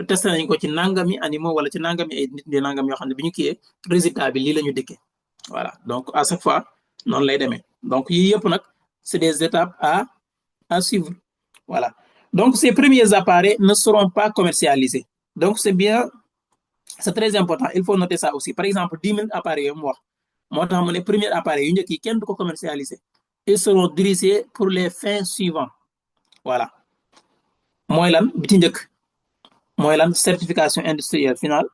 testé nañ ko ci nangami animaux wala ci nangami ay nit ñi nangam yoo xam ne bi ñu kiiyee résultat bi lii la ñu dikkee voilà donc à chaque fois noonu lay demee donc yii yëpp nag c'est des étapes à suivre voilà donc ces premiers appareils ne seront pas commercialisés donc c'est très important il faut noter ça aussi par exemple 10 000 appareils yooyu mu wax moo tax mu ne premier appareil yu njëkk yi kenn du ko commercialiser ils seront dirigés pour les fins suivantes voilà mooy lan bi ci njëkk mooy lan certification industrielle finale,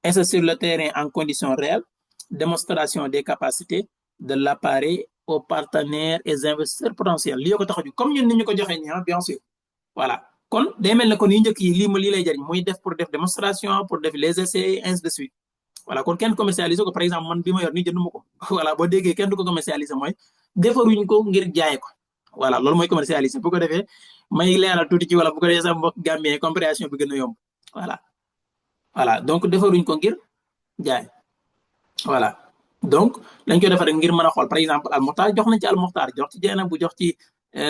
essai sur le terrain en conditions réelles, démonstration des capacités de l'appareil aux partenaires et investisseurs potentiels lii ko tax a jóg comme ñun ni ñu ko joxee nii bien sûr voilà kon day mel ne kon yu njëkk yi lii lay jariñ muy def pour def démonstration pour def les essais ainsi de suite voilà kon kenn commercialiser ko par exemple man bi ma yor nii jënduma ko voilà boo déggee kenn du ko commercialiser mooy defaruñ ko ngir jaay ko voilà loolu mooy commercialiser bu ko defee may leeral tuuti ci wala bu ko defee sax mbokk Gambien compréhension bi gën a yomb voilà donc defaruñ ko ngir jaay voilà donc lañ koy defaree ngir mën a xool par exemple almuxtaar jox nañ ci almuxtaar jox ci jeena bu jox ci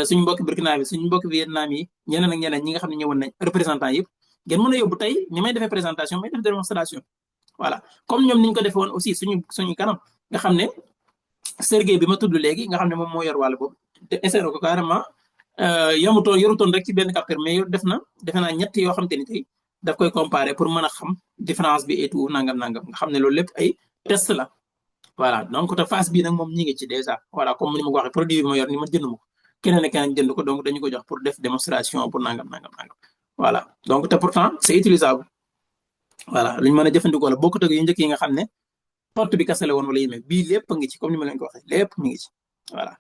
suñu mbokki Burkina bi suñu mbokki Vietnam yi ñeneen ak ñeneen ñi nga xam ne ñëwoon nañ représentant yëpp ngeen mën a yóbbu tey ni may defee présentation may def démonstration voilà comme ñoom niñ ko defee woon aussi suñu kanam nga xam ne Sergey bi ma tudd léegi nga xam ne moom moo yor wàll boobu te essayé ko carrément yorutoon rek ci benn capteur mais defe naa ñett yoo xam te ni tey daf koy comparer pour mën a xam différence bi et tout nangam nga xam ne loolu lépp ay test la voilà donc te phase bii nag moom ñi ngi ci déjà voilà comme ni ma ko waxee produit bi ma yor ni ma jënd ma ko keneen ak keneen jënd ko donc dañu ko jox pour def démonstration pour nangam voilà donc te pourtant c'est utilisable voilà luñu mën a jëfandikoo la bokkut ak yu njëkk yi nga xam ne porte bi kase la woon wala yéeme bii lépp ngi ci comme ni ma leen ko waxee lépp mi ngi ci voilà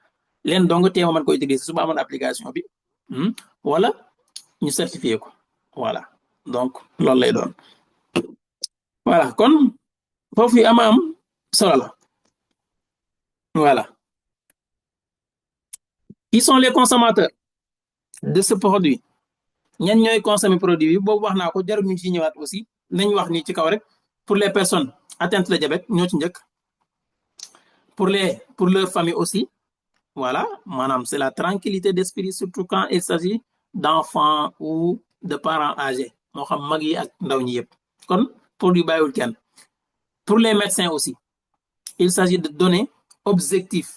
leen donc teema man ko utiliser su ma amoon application bi wala ñu certifié ko voilà donc loolu lay doon voilà kon foofu yi am solo la voilà qui sont les consommateurs de ce produit ñan ñooy consommer produit bi boobu wax naa ko jarul ñu ci ñëwaat aussi nañ wax ni ci kaw rek pour les personnes atteintes de diabète ñoo ci njëkk pour leur famille aussi voilà maanaam c'est la tranquillité d'esprit surtout quand il s'agit d'enfants ou de parents âgés moo xam mag yi ak ndaw ñi yëpp kon produit bàyyiwul kenn pour les médecins aussi il s'agit de données objectives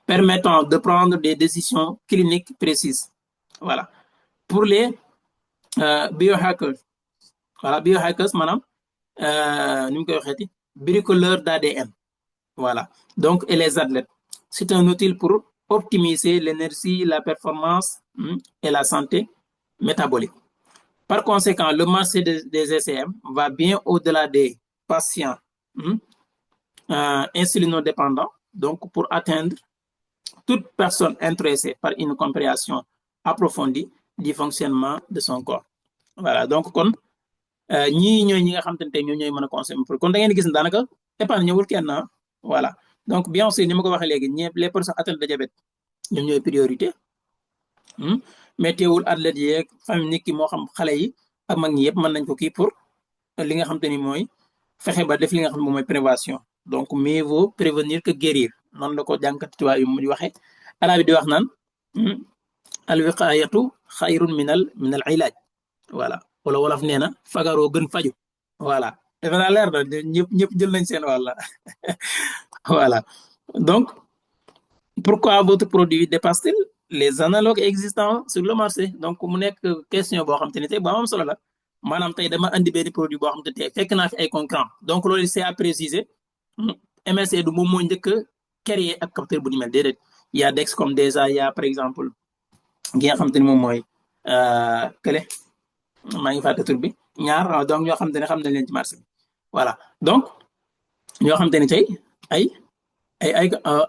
permettant de prendre des décisions cliniques précises voilà pour les biohackers voilà biohackers maanaam ni mu koy waxeeti bricoleurs d'ADN voilà donc et les athlètes c'est un outil pour optimiser l'énergie la performance et la santé métabolique par conséquent le marché des ECM va bien au-delà des patients insulinodépendants donc pour atteindre toute personne intéressée par une compréhension approfondie du fonctionnement de son corps voilà donc kon ñii ñooy ñi nga xam te ne tey ñooy mën a consommer pour kon da ngeen gis ne daanaka épargne ñëwul kenn voilà donc bien sûr ni ma ko waxee léegi ñëpp les personnes atteintes de diabète ñoom ñooy priorité mais teewul athlètes yeeg famille nit ki moo xam xale yi ak mag ñi yëpp mën nañ ko kii pour li nga xam te ni mooy fexe ba def li nga xam ne moom mooy prévention donc mieux vaut prévenir que guérir noonu la ko jànkat tubaab yi mu di waxee arabi di wax naan al wiqayatu xayrun minal ilaaj voilà wala wolof nee na fagaroo gën faju voilà defe naa leer na ñëpp jël nañ seen wàlla voilà donc pourquoi votre produit dépasse-t-il les analogues existants sur le marché donc mu nekk question boo xam te ne tey boo am solo la maanaam tey dama andi benn produit boo xam te tey fekk naa fi ay concurrents donc loolu c'est à préciser MLC du moom moo njëkk a créer ak capteur bu ni mel déedéet y a Dexcom déjà y a par exemple gi nga xam te ne moom mooy kële maa ngi fàtte tur bi ñaar donc ñoo xam te ne xam nañ leen ci marché bi voilà donc ñoo xam te ne tey ay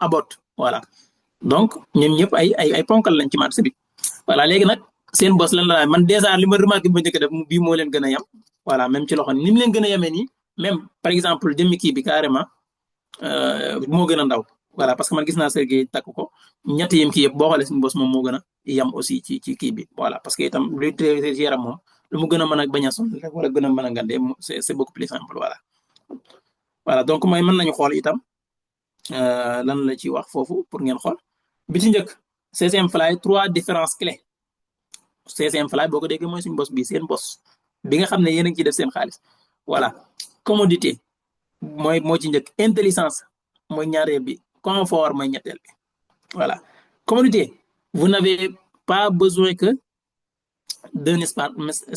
abot voilà donc ñoom ñëpp ay ponkal lañ ci marché bi voilà léegi nag seen bos lan la man déjà li ma remarqué bi ma njëkk def bii moo leen gën a yem voilà même ci loxo ni mu leen gën a yemee nii même par exemple jëmmi kii bi carrément moo gën a ndaw voilà parce que man gis naa Sergey takk ko ñett yim kii yëpp boo xoolee suñu bos moom moo gën a yem aussi ci kii bi voilà parce que itam luy traité ci yaram moom lu mu gën a mën a bañ a sonn rek wala gën a mën a ngandee c'est beaucoup plus simple voilà donc mooy mën nañu xool itam lan la ci wax foofu pour ngeen xool bi ci njëkk CCM Fly 3 différences clés CCM Fly boo ko déggee mooy suñu bos bi seen bos bi nga xam ne yéen a ngi ciy def seen xaalis voilà commodité moo ci njëkk intelligence mooy ñaareel bi confort mooy ñetteel bi voilà commodité vous n'avez pas besoin que d'un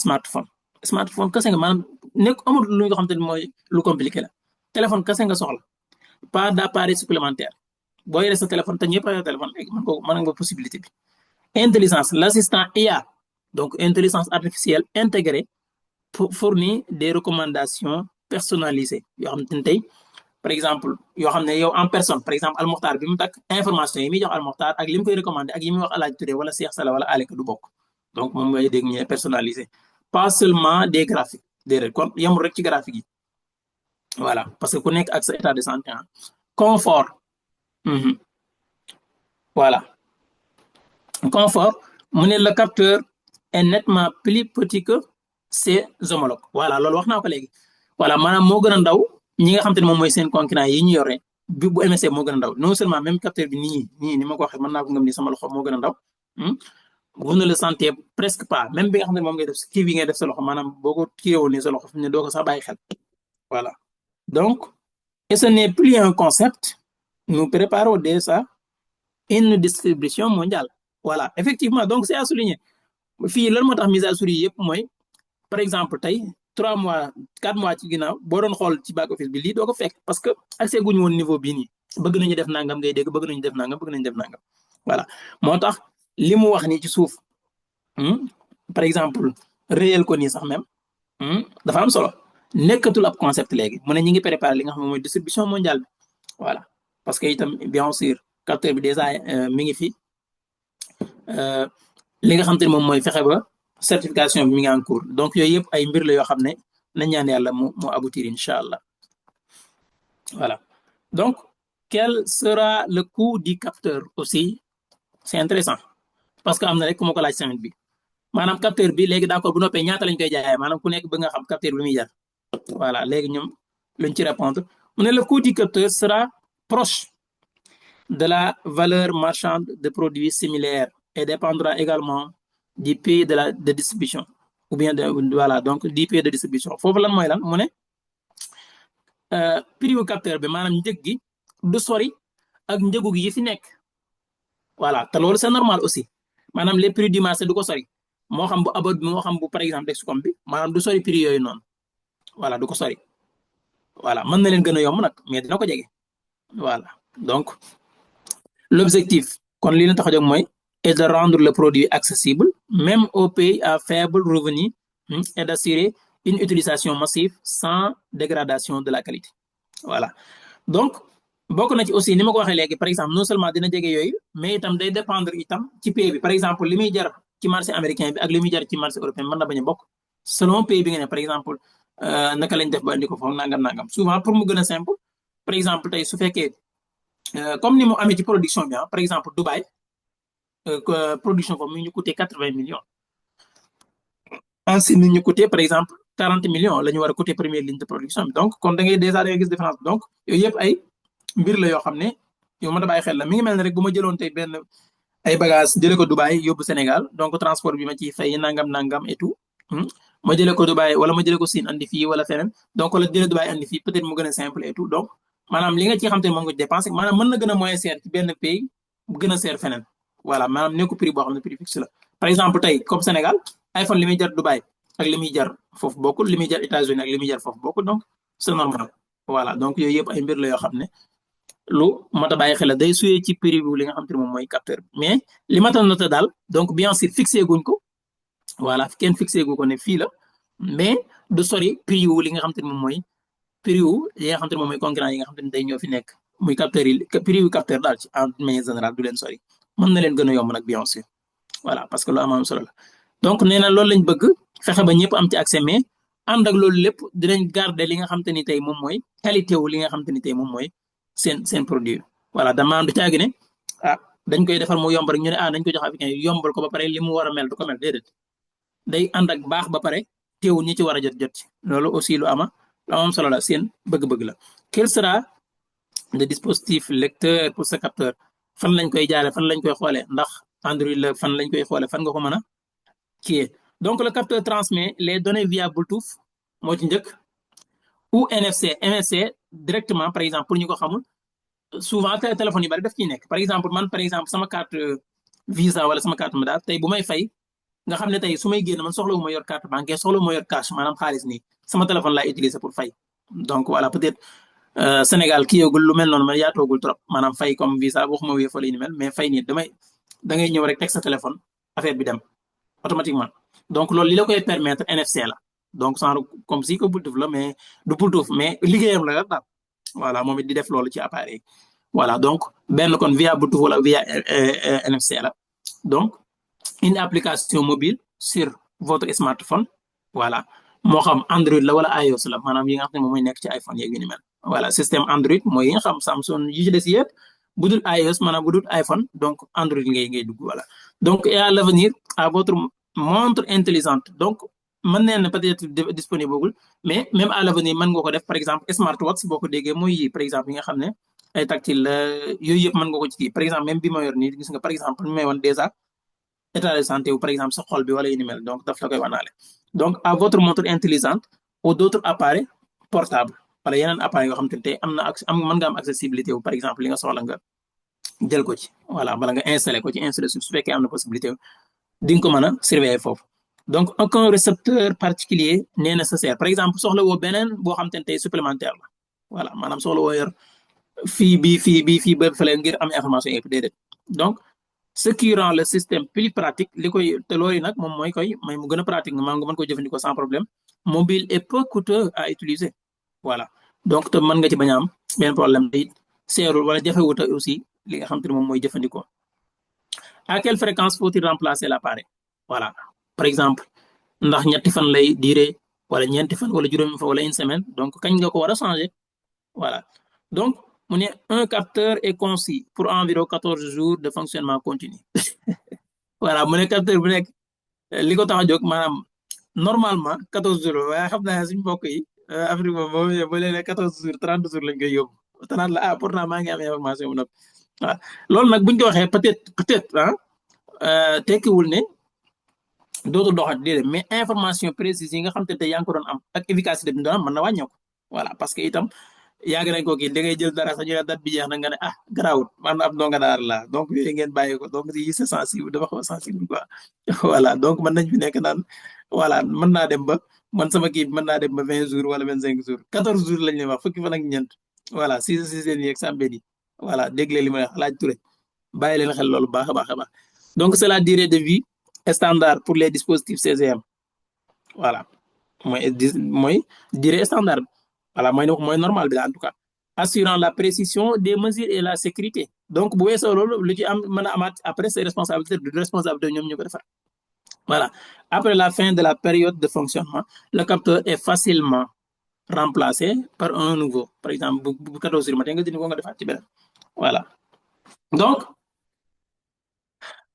smartphone kese nga maanaam nekk amul lu nga xam te ne mooy lu compliqué la téléphone kese nga soxla pas d'appareil supplémentaire boo yoree sa téléphone te ñëpp a yor téléphone léegi mën nga possibilité bi intelligence l'assistant IA donc intelligence artificielle intégrée fournit des recommandations personnalisées yoo xam ne tey par exemple yoo xam ne yow en personne par exemple Almokhtar bi mu takk information yi muy jox Almokhtar ak li mu koy recommandé ak yi muy wax Alaaji Touré wala Cheikh Sala wala Aleka du bokk donc moom ngay dégg ñu personnalisé pas seulement des graphiques déedéet kon yemul rek ci graphique yi voilà parce que ku nekk ak sa état de santé confort voilà confort mu ne le capteur est nettement plus petit que ses homologues voilà loolu wax naa ko léegi voilà maanaam moo gën a ndaw ñi nga xam te ne moom mooy seen concurrent yi ñu yore bi bu MSC moo gën a ndaw non seulement même capteur bi nii ni ma ko waxee mën naa ko ngëm ni sama loxo moo gën a ndaw vous ne le sentez presque pas même bi nga xam ne moom ngay def kii bi ngay def sa loxo maanaam boo ko kiiwoon ni sa loxo fi ne doo ko sax bàyyi xel voilà donc et ce n'est plus un concept nous préparons déjà une distribution mondiale voilà effectivement donc c'est à souligner fii lan moo tax mise à jour yi yëpp mooy par exemple tey 3 mois 4 mois ci ginnaaw boo doon xool ci back office bi lii doo ko fekk parce que accès guñu woon niveau bii nii bëgg nañu def nangam ngay dégg bëgg nañu def nangam voilà moo tax li mu wax nii ci suuf par exemple réel ko nii sax même dafa am solo nekkatul ab concept léegi mu ne ñi ngi préparer li nga xam ne mooy distribution mondiale bi voilà parce que itam bien sûr capteur bi déjà mi ngi fi li nga xam te ne moom mooy fexe ba certification bi mi ngi en cours donc yooyu yëpp ay mbir la yoo xam ne nañ ñaan yàlla mu aboutir incha allah voilà donc quel sera le coût du capteur aussi c'est intéressant parce que am na rek ku ma ko laaj semaine bi maanaam capteur bi léegi d'accord bu noppee ñaata lañ koy jaayee maanaam ku nekk bëgg nga xam capteur bi lu muy jar voilà léegi ñoom luñ ci répondre mu ne le coût du capteur sera proche de la valeur marchande de produits similaires et dépendra également du pays de distribution ou bien voilà donc du pays de distribution foofu lan mooy lan mu ne prix wu capteur bi maanaam njëg gi du sori ak njëgu gi yi fi nekk voilà te loolu c'est normal aussi maanaam les prix du marché du ko sori moo xam bu abord bi moo xam bu par exemple Dexcom bi maanaam du sori prix yooyu noonu voilà du ko sori voilà mën na leen gën a yomb nag mais dina ko jege voilà donc l'objectif kon li la tax a jóg mooy est de rendre le produit accessible même aux pays à faible revenu et d'assurer une utilisation massive sans dégradation de la qualité voilà donc bokk na ci aussi ni ma ko waxee léegi par exemple non seulement dina jege yooyu mais itam day dépendre itam ci pays bi par exemple li muy jar ci marché américain bi ak li muy jar ci marché européen mën na bañ a bokk selon pays bi nga ne par exemple naka lañ def ba andi ko foofu nangam souvent pour mu gën a simple par exemple tey su fekkee comme ni mu amee ci production bi par exemple Dubaï production foofu mi ñu coûté 80 millions ainsi ñu coûté par exemple 40 millions la ñu war a coûté première ligne de production bi donc kon da ngay déjà da ngay gis différence donc yooyu yëpp ay mbir la yoo xam ne yow mën a bàyyi xel la mi ngi mel ne rek bu ma jëloon tey benn ay bagages jëlee ko Dubaï yóbbu Sénégal donc transport bi ma ciy fay nangam et tout ma jëlee ko Dubaï wala ma jëlee ko Chine andi fii wala feneen donc wala jëlee Dubaï andi fii peut-être mu gën a simple et tout donc maanaam li nga ci xam te ne moom nga dépensé maanaam mën na gën a moins cher ci benn pays gën a cher feneen voilà maanaam nekku prix boo xam ne prix fixe la par exemple tey comme Sénégal iPhone li muy jar Dubaï ak li muy jar foofu bokkul li muy jar États-Unis ak li muy jar foofu bokkul donc c'est normal voilà donc yooyu yëpp ay mbir la yoo xam ne lu mat a bàyyi xel la day suyee ci prix bi li nga xam te ne moom mooy capteur bi mais li ma ta noté daal donc bien sûr fixé guñ ko voilà kenn fixé gu ko ne fii la mais du sori prix wu li nga xam te ne moom mooy prix wu yi nga xam te ne moom mooy concurrent yi nga xam te ne day ñoo fi nekk muy capteur yi prix wu capteur daal ci en manière générale du leen sori mën na leen gën a yomb nag bien sûr voilà parce que lu am solo la donc nee na loolu lañ bëgg fexe ba ñëpp am ci accès mais ànd ak loolu lépp dinañ garder li nga xam te ni tey moom mooy qualité wu li nga xam te ni tey moom mooy seen produit voilà dama du caagi ne dañ koy defar mu yomb rek ñu ne dañ ko jox africain yi yombal ko ba pare li mu war a mel du ko mel déedéet day ànd ak baax ba pare teewul ñi ci war a jot ci loolu aussi lu am solo la seen bëgg-bëgg la quel sera le dispositif lecteur pour ce capteur fan lañ koy jaare fan lañ koy xoolee ndax Android la fan lañ koy xoolee fan nga ko mën a kii donc le capteur transmet les données via Bluetooth moo ci njëkk ou NFC directement par exemple pour ñu ko xamul souvent téléphone yu bari daf ciy nekk par exemple sama carte Visa wala sama carte Medar tey bu may fay nga xam ne tey su may génn man soxla wu ma yor carte bancaire soxla wu ma yor cash maanaam xaalis nii sama téléphone laay utiliser pour fay donc voilà peut-être Sénégal kii yogul lu mel noonu man yaatoogul trop maanaam fay comme Visa waxuma wee fa la ni mel mais fay nii da ngay ñëw rek teg sa téléphone affaire bi dem automatiquement donc loolu li la koy permettre NFC la donc genre comme si que Bluetooth la mais du Bluetooth mais liggéeyam la daal voilà moom it di def loolu ci appareil voilà donc benn kon via Bluetooth wala via NFC la donc une application mobile sur votre smartphone voilà moo xam Android la wala iOS la maanaam yi nga xam ne moom mooy nekk ci iPhone yeeg yu ni mel voilà système Android mooy yi nga xam Samsung yi ci des yëpp bu dul iOS maanaam bu dul iPhone donc Android ngay dugg voilà donc et à l'avenir à votre montre intelligente donc mën nee na peut-être disponible mais même à l'avenir mën nga ko def par exemple smartwatch boo ko déggee mooy yi par exemple yi nga xam ne ay tactile la yooyu yëpp mën nga ko ci kii par exemple même bi ma yor nii gis nga par exemple mi may woon déjà état de santé ou par exemple sa xol bi wala yu ni mel donc daf la koy wanaale donc à votre montre intelligente ou d'autres appareils portables wala yeneen appareils yoo xam te ne tey mën nga am accessibilité wu par exemple li nga soxla nga jël ko ci voilà bala nga installé ko ci installé su fekkee am na possibilité di nga ko mën a surveiller foofu donc aucun récepteur particulier n'est nécessaire par exemple soxla woo beneen boo xam te ne tey supplémentaire la voilà maanaam soxla woo yor fii ba fële ngir am information yëpp déedéet donc ce qui rend le système plus pratique li koy te loolu nag moom mooy koy may mu gën a pratique maa nga mën ko jëfandikoo sans problème mobile et peu coûteux à utiliser voilà donc te mën nga ci bañ a am benn problème te it seerul wala jafewut aussi li nga xam te ne moom mooy jëfandikoo à quelle fréquence faut-il remplacer l'appareil voilà par exemple ndax ñetti fan lay diire wala ñeenti fan wala juróomi fan wala une semaine donc kañ nga ko war a changer voilà donc mu ne un capteur est conçu pour environ 14 jours de fonctionnement continu voilà mu ne capteur bu nekk li ko tax a jóg maanaam normalement 14 jours waaye xam naa suñu mbokk yi Afrique moom ba léeg-léeg 14 jours 30 jours lañ koy yóbbu te naan la pourtant maa ngi am information bu noppi waaw loolu nag buñ ko waxee peut-être tekkiwul ne dootul doxat déedéet mais information précise yi nga xam te yaa ngi ko doon am ak efficacité bi ñu doon am mën na wàññeeku voilà parce que itam yàgg nañ ko kii da ngay jël dara sax ñu ne date bi jeex na nga ne garaawut man ab ndonga daar la donc yooyu ngeen bàyyi ko donc yi c'est sensible dafa xaw a sensible quoi voilà donc mën nañ fi nekk naan voilà mën naa dem ba man sama kii mën naa dem ba 20 jours wala 25 jours 14 jours lañ leen wax fukki fan ak ñeent voilà si seen yeeg sàmbeen yi voilà dégg li ma wax laaj Touré bàyyi leen xel loolu baax a baax a baax donc c'est la durée de vie standard pour les dispositifs CCM voilà mooy durée standard voilà mooy normal bi la en tout cas assurant la précision des mesures et la sécurité donc bu weesoo loolu lu ci am mën a amaat après c'est responsabilité ñoom ñu ko defar voilà après la fin de la période de fonctionnement le capteur est facilement remplacé par un nouveau par exemple bu 14 heures matin nga dindi ko nga defaat ci beneen voilà donc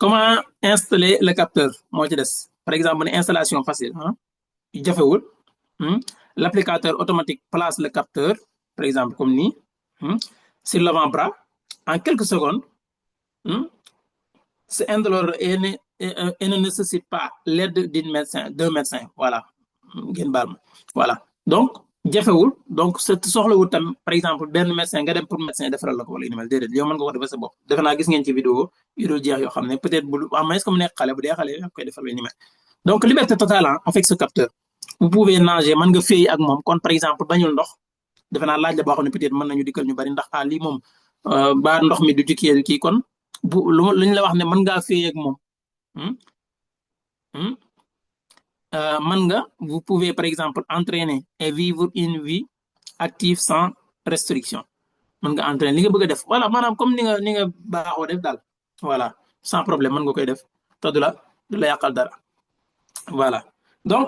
comment installer le capteur moo ci des par exemple ne installation facile jafewul l'applicateur automatique place le capteur par exemple comme nii sur l'avant-bras en quelques secondes c'est indolore et ne nécessite pas l'aide d'un médecin voilà ngeen baal ma voilà donc jafewul donc soxlawul tam par exemple benn médecin nga dem pour médecin defaral la ko wala yu ni mel déedéet yow mën nga ko defal sa bopp defe naa gis ngeen ci vidéo yu dul jeex yoo xam ne peut-être bu am est-ce que mu nekk xale bu dee xale yaa koy defal yu ni mel donc liberté totale avec ce capteur vous pouvez nager mën nga féey ak moom kon par exemple bañul ndox defe naa laaj la boo xam ne peut-être mën nañu dikkal ñu bari ndax lii moom ba ndox mi du ci kii kon bu luñ la wax ne mën ngaa féey ak moom mën nga vous pouvez par exemple entraîner et vivre une vie active sans restriction mën nga entraîner li nga bëgg a def voilà maanaam comme ni nga baaxoo def daal voilà sans problème mën nga koy def te du la yàqal dara voilà donc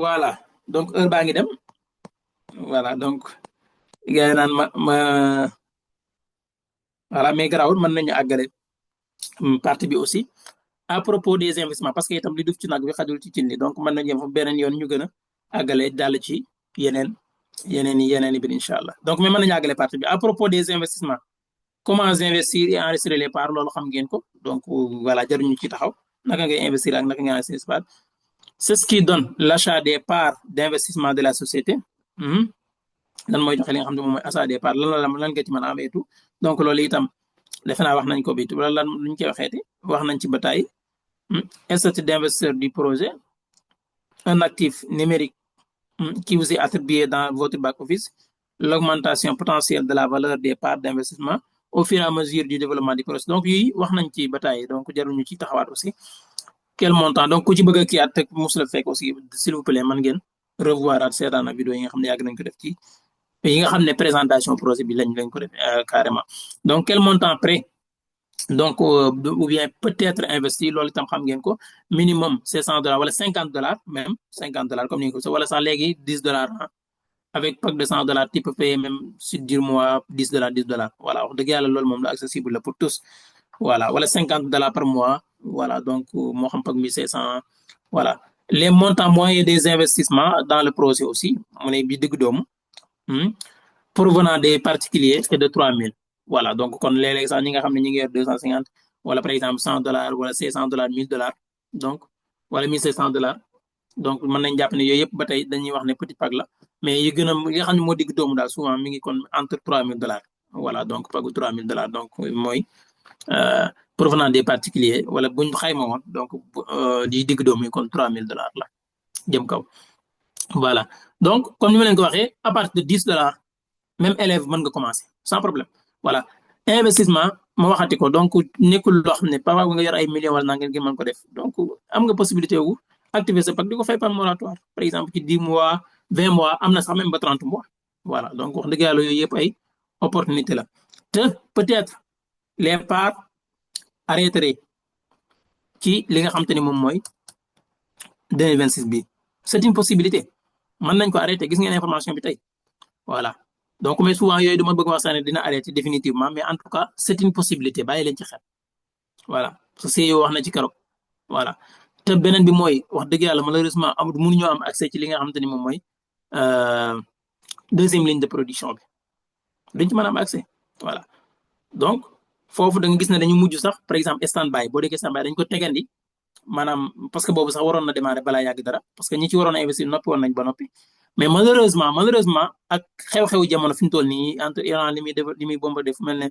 voilà donc heure baa ngi dem voilà donc gars yi naan voilà mais garaawul mën nañu àggale partie bi aussi à propos des investissements parce que itam li duf ci nag bi xajul ci cin li donc mën nañu yem beneen yoon ñu gën a àggale daal ci yeneen bi incha allah donc mais mën nañu àggale partie bi à propos des investissements comment investir et enregistrer les parts loolu xam ngeen ko donc voilà jaruñu ci taxaw naka ngay investir ak naka ngay enregistrer parts c'est ce qui donne l'achat des parts d'investissement de la société lan mooy joxe li nga xam ne moom mooy achat des parts lan nga ci mën a amee tout donc loolu itam defe naa wax nañ ko bi wala lan luñ koy waxeeti wax nañ ci bataay statut d'investisseur du projet un actif numérique qui vous est attribué dans votre back office l'augmentation potentielle de la valeur des parts d'investissement au fur et à mesure du développement du projet donc yii wax nañ ci bataay donc jaruñu ci taxawaat aussi quel montant donc ku ci bëgg a kii at mos la fekk aussi s'il vous plaît man ngeen revoir at seetaan vidéo yi nga xam ne yàgg nañ ko def ci yi nga xam ne présentation projet bi lañ ko def carrément donc quel montant prêt donc ou bien peut-être investi loolu itam xam ngeen ko minimum $500 wala $50 même $50 comme ni nga ko wala sax léegi $10 avec pack de $100 tu peux payer même sur 10 mois $10 voilà wax dëgg yàlla loolu moom la accessible la pour tous voilà wala $50 par mois voilà donc moo xam pack 1500 voilà les montants moyens des investissements dans le projet aussi mu ne bi digg doomu provenant des particuliers c'est de 3000 voilà donc kon léeg-léeg sax ñi nga xam ne ñi ngi yor 250 wala par exemple $100 wala $500 $1000 donc wala $1500 donc mën nañ jàpp ne yooyu yëpp ba tey dañuy wax ne petit pack la mais yi gën a yi nga xam ne moo digg doomu daal souvent mi ngi kon entre $3000 voilà donc pagu $3000 donc mooy provenant des particuliers wala buñ xayma woon donc di digg doomu yi kon $3000 la jëm kaw voilà donc comme ni ma leen ko waxee à partir de $10 même élève mën nga commencer sans problème voilà investissement ma waxati ko donc nekkul loo xam ne papa nga yor ay millions wala nangeen ngi mën ko def donc am nga possibilité wu activer sa pack di ko fay par moratoire par exemple ci 10 mois 20 mois am na sax même ba 30 mois voilà donc wax dëgg yàlla yooyu yëpp ay opportunité la te peut-être les parts arrêteraient ci li nga xam te ni moom mooy 2026 bi c'est une possibilité mën nañ ko arrêter gis ngeen information bi tey voilà donc mais souvent yooyu dama bëgg wax sax ne dina arrêter définitivement mais en tout cas c'est une possibilité bàyyi leen ci xel voilà parce que CEO wax na ci keroog voilà te beneen bi mooy wax dëgg yàlla malheureusement amul mënuñoo am accès ci li nga xamante ni moom mooy deuxième ligne de production bi duñ ci mën a am accès voilà donc foofu da nga gis ne dañu mujj sax par exemple stand-by boo déggee stand-by dañ ko tegandi maanaam parce que boobu sax waroon na démarrer balaa yàgg dara parce que ñi ci waroon a investir noppi woon nañ ba noppi mais malheureusement ak xew-xewu jamono fi ñu toll nii entre Iran li muy bombardé fu mel ne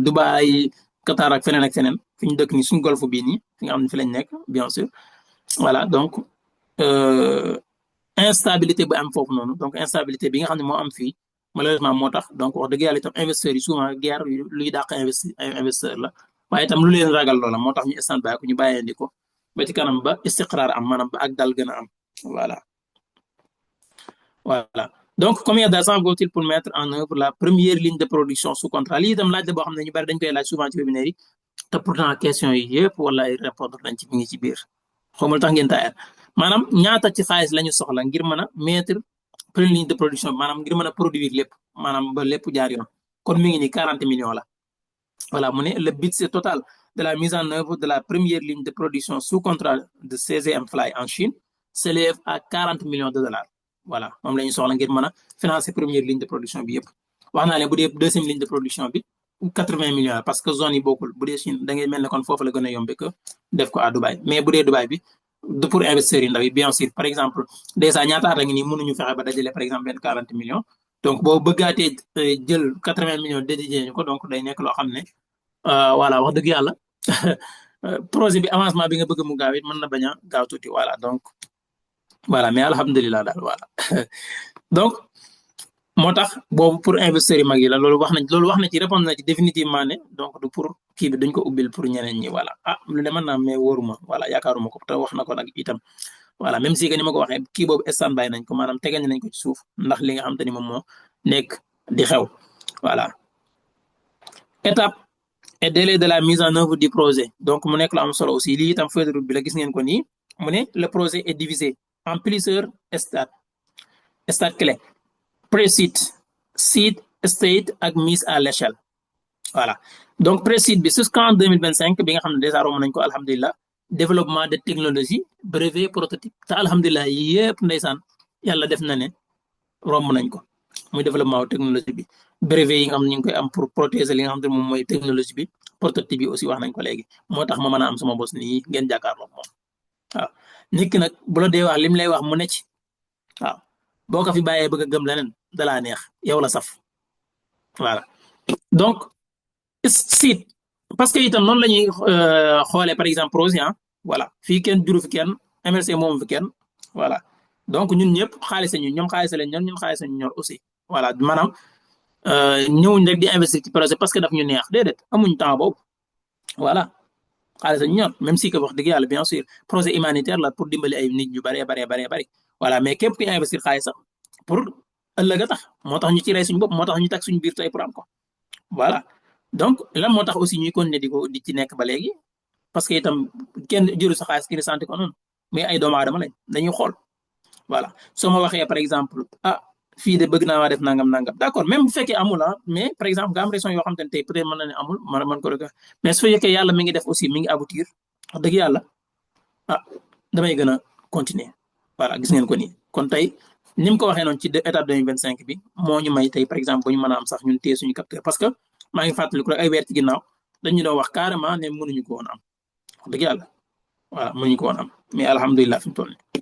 Dubaï Qatar ak feneen fi ñu dëkk nii suñu golfe bii nii fi nga xam ne fi lañ nekk bien sûr voilà donc instabilité bu am foofu noonu donc instabilité bi nga xam ne moo am fii malheureusement moo tax donc wax dëgg yàlla itam investisseurs yi souvent guerre luy dàq investisseur la waaye itam lu leen ragal loola moo tax ñu stand by ko ñu bàyyeendi ko ba ci kanam ba istiqraar am maanaam ba ak dal gën a am voilà donc combien d'argent vaut-il pour mettre en œuvre la première ligne de production sous contrat lii itam laaj la boo xam ne ñu bari dañ koy laaj souvent ci webinaire yi te pourtant question yi yëpp wala ay répondre nañ ci mi ngi ci biir xawmal tax ngeen taayal maanaam ñaata ci xaalis la ñu soxla ngir mën a mettre première ligne de production maanaam ngir mën a produire lépp maanaam ba lépp jaar yoon kon mi ngi ni 40 millions la voilà mu ne le budget total de la mise en œuvre de la première ligne de production sous contrat de CGM Fly en Chine s'élève à 40 millions de dollars voilà moom la ñu soxla ngir mën a financer première ligne de production bi yëpp wax naa leen bu dee deuxième ligne de production bi 80 millions parce que zone yi bokkul bu dee Chine da ngay mel ne kon foofu la gën a yombe que def ko à Dubaï mais bu dee Dubaï bi du pour investisseurs yi ndaw yi bien sûr par exemple déjà ñaata at a ngi nii mënuñu fexe ba dajale par exemple benn 40 millions donc boo bëggaatee jël 80 millions dédié ñu ko donc day nekk loo xam ne voilà wax dëgg yàlla projet bi avancement bi nga bëgg mu gaaw it mën na bañ a gaaw tuuti voilà donc voilà mais alhamdulilah daal voilà donc moo tax boobu pour investisseurs yi mag yi la loolu wax na ci répondre na ci définitivement ne donc du pour kii bi duñ ko ubbil pour ñeneen ñi voilà lu ne mën naa mais wóoruma voilà yaakaaruma ko te wax na ko nag itam voilà même si que ni ma ko waxee kii boobu stand-by nañ ko maanaam tegañ nañ ko ci suuf ndax li nga xam te ni moom moo nekk di xew voilà étape et délai de la mise en œuvre du projet donc mu nekk lu am solo aussi lii itam feuille de route bi la gis ngeen ko nii mu ne le projet est divisé en plusieurs stades clés pré-seed seed state ak mise à l'échelle voilà donc pré-seed bi jusqu'en 2025 bi nga xam ne déjà romb nañ ko alhamdulilah développement de technologie brevet prototype te alhamdulilah yëpp ndeysaan yàlla def na ne romb nañ ko muy développement technologie bi brevet yi nga xam ne ñu ngi koy am pour protéger li nga xam ne moom mooy technologie bi prototype bi aussi wax nañ ko léegi moo tax ma mën a am sama bos nii ngeen jàkkaarloo moom waaw nit ki nag bu la dee wax lim lay wax mu ne ci waaw boo ko fi bàyyee bëgg a gëm leneen dalaa neex yow la saf voilà donc site parce que itam noonu la ñuy xoolee par exemple projet voilà fii kenn juru fi kenn MLC moom fi kenn voilà donc ñun ñëpp xaalis ñu ñoom xaalis lañ ñor ñun xaalis ñu ñor aussi voilà maanaam ñëwuñ rek di investir ci projet parce que daf ñu neex déedéet amuñ temps boobu voilà xaalis ñu ñor même si que wax dëgg yàlla bien sûr projet humanitaire la pour dimbali ay nit ñu bari voilà mais képp ku investir xaalis sax pour ëllëg a tax moo tax ñu ci rey suñu bopp moo tax ñu tag suñu biir tey pour am ko voilà donc lan moo tax aussi ñuy continuer di ci nekk ba léegi parce que itam kenn jëru sa xaalis ki santé ko noonu mais ay doomu aadama lañ dañuy xool voilà soo ma waxee par exemple fii de bëgg naa waa def nangam d'accord même bu fekkee amul mais par exemple nga am raison yoo xam te ne tey peut-être mën na ne amul mën ko rek mais su fekkee yàlla mi ngi def aussi mi ngi aboutir wax dëgg yàlla damay gën a continuer voilà gis ngeen ko nii kon tey ni mu ko waxee noonu ci étape 2025 bi moo ñu may tey par exemple bu ñu mën a am sax ñun téye suñu capteur parce que maa ngi fàttaliku rek ay weer ci ginnaaw dañu doon wax carrément ne mënuñu ko woon am wax dëgg yàlla voilà mënuñu ko woon am mais alhamdulilah fi mu toll nii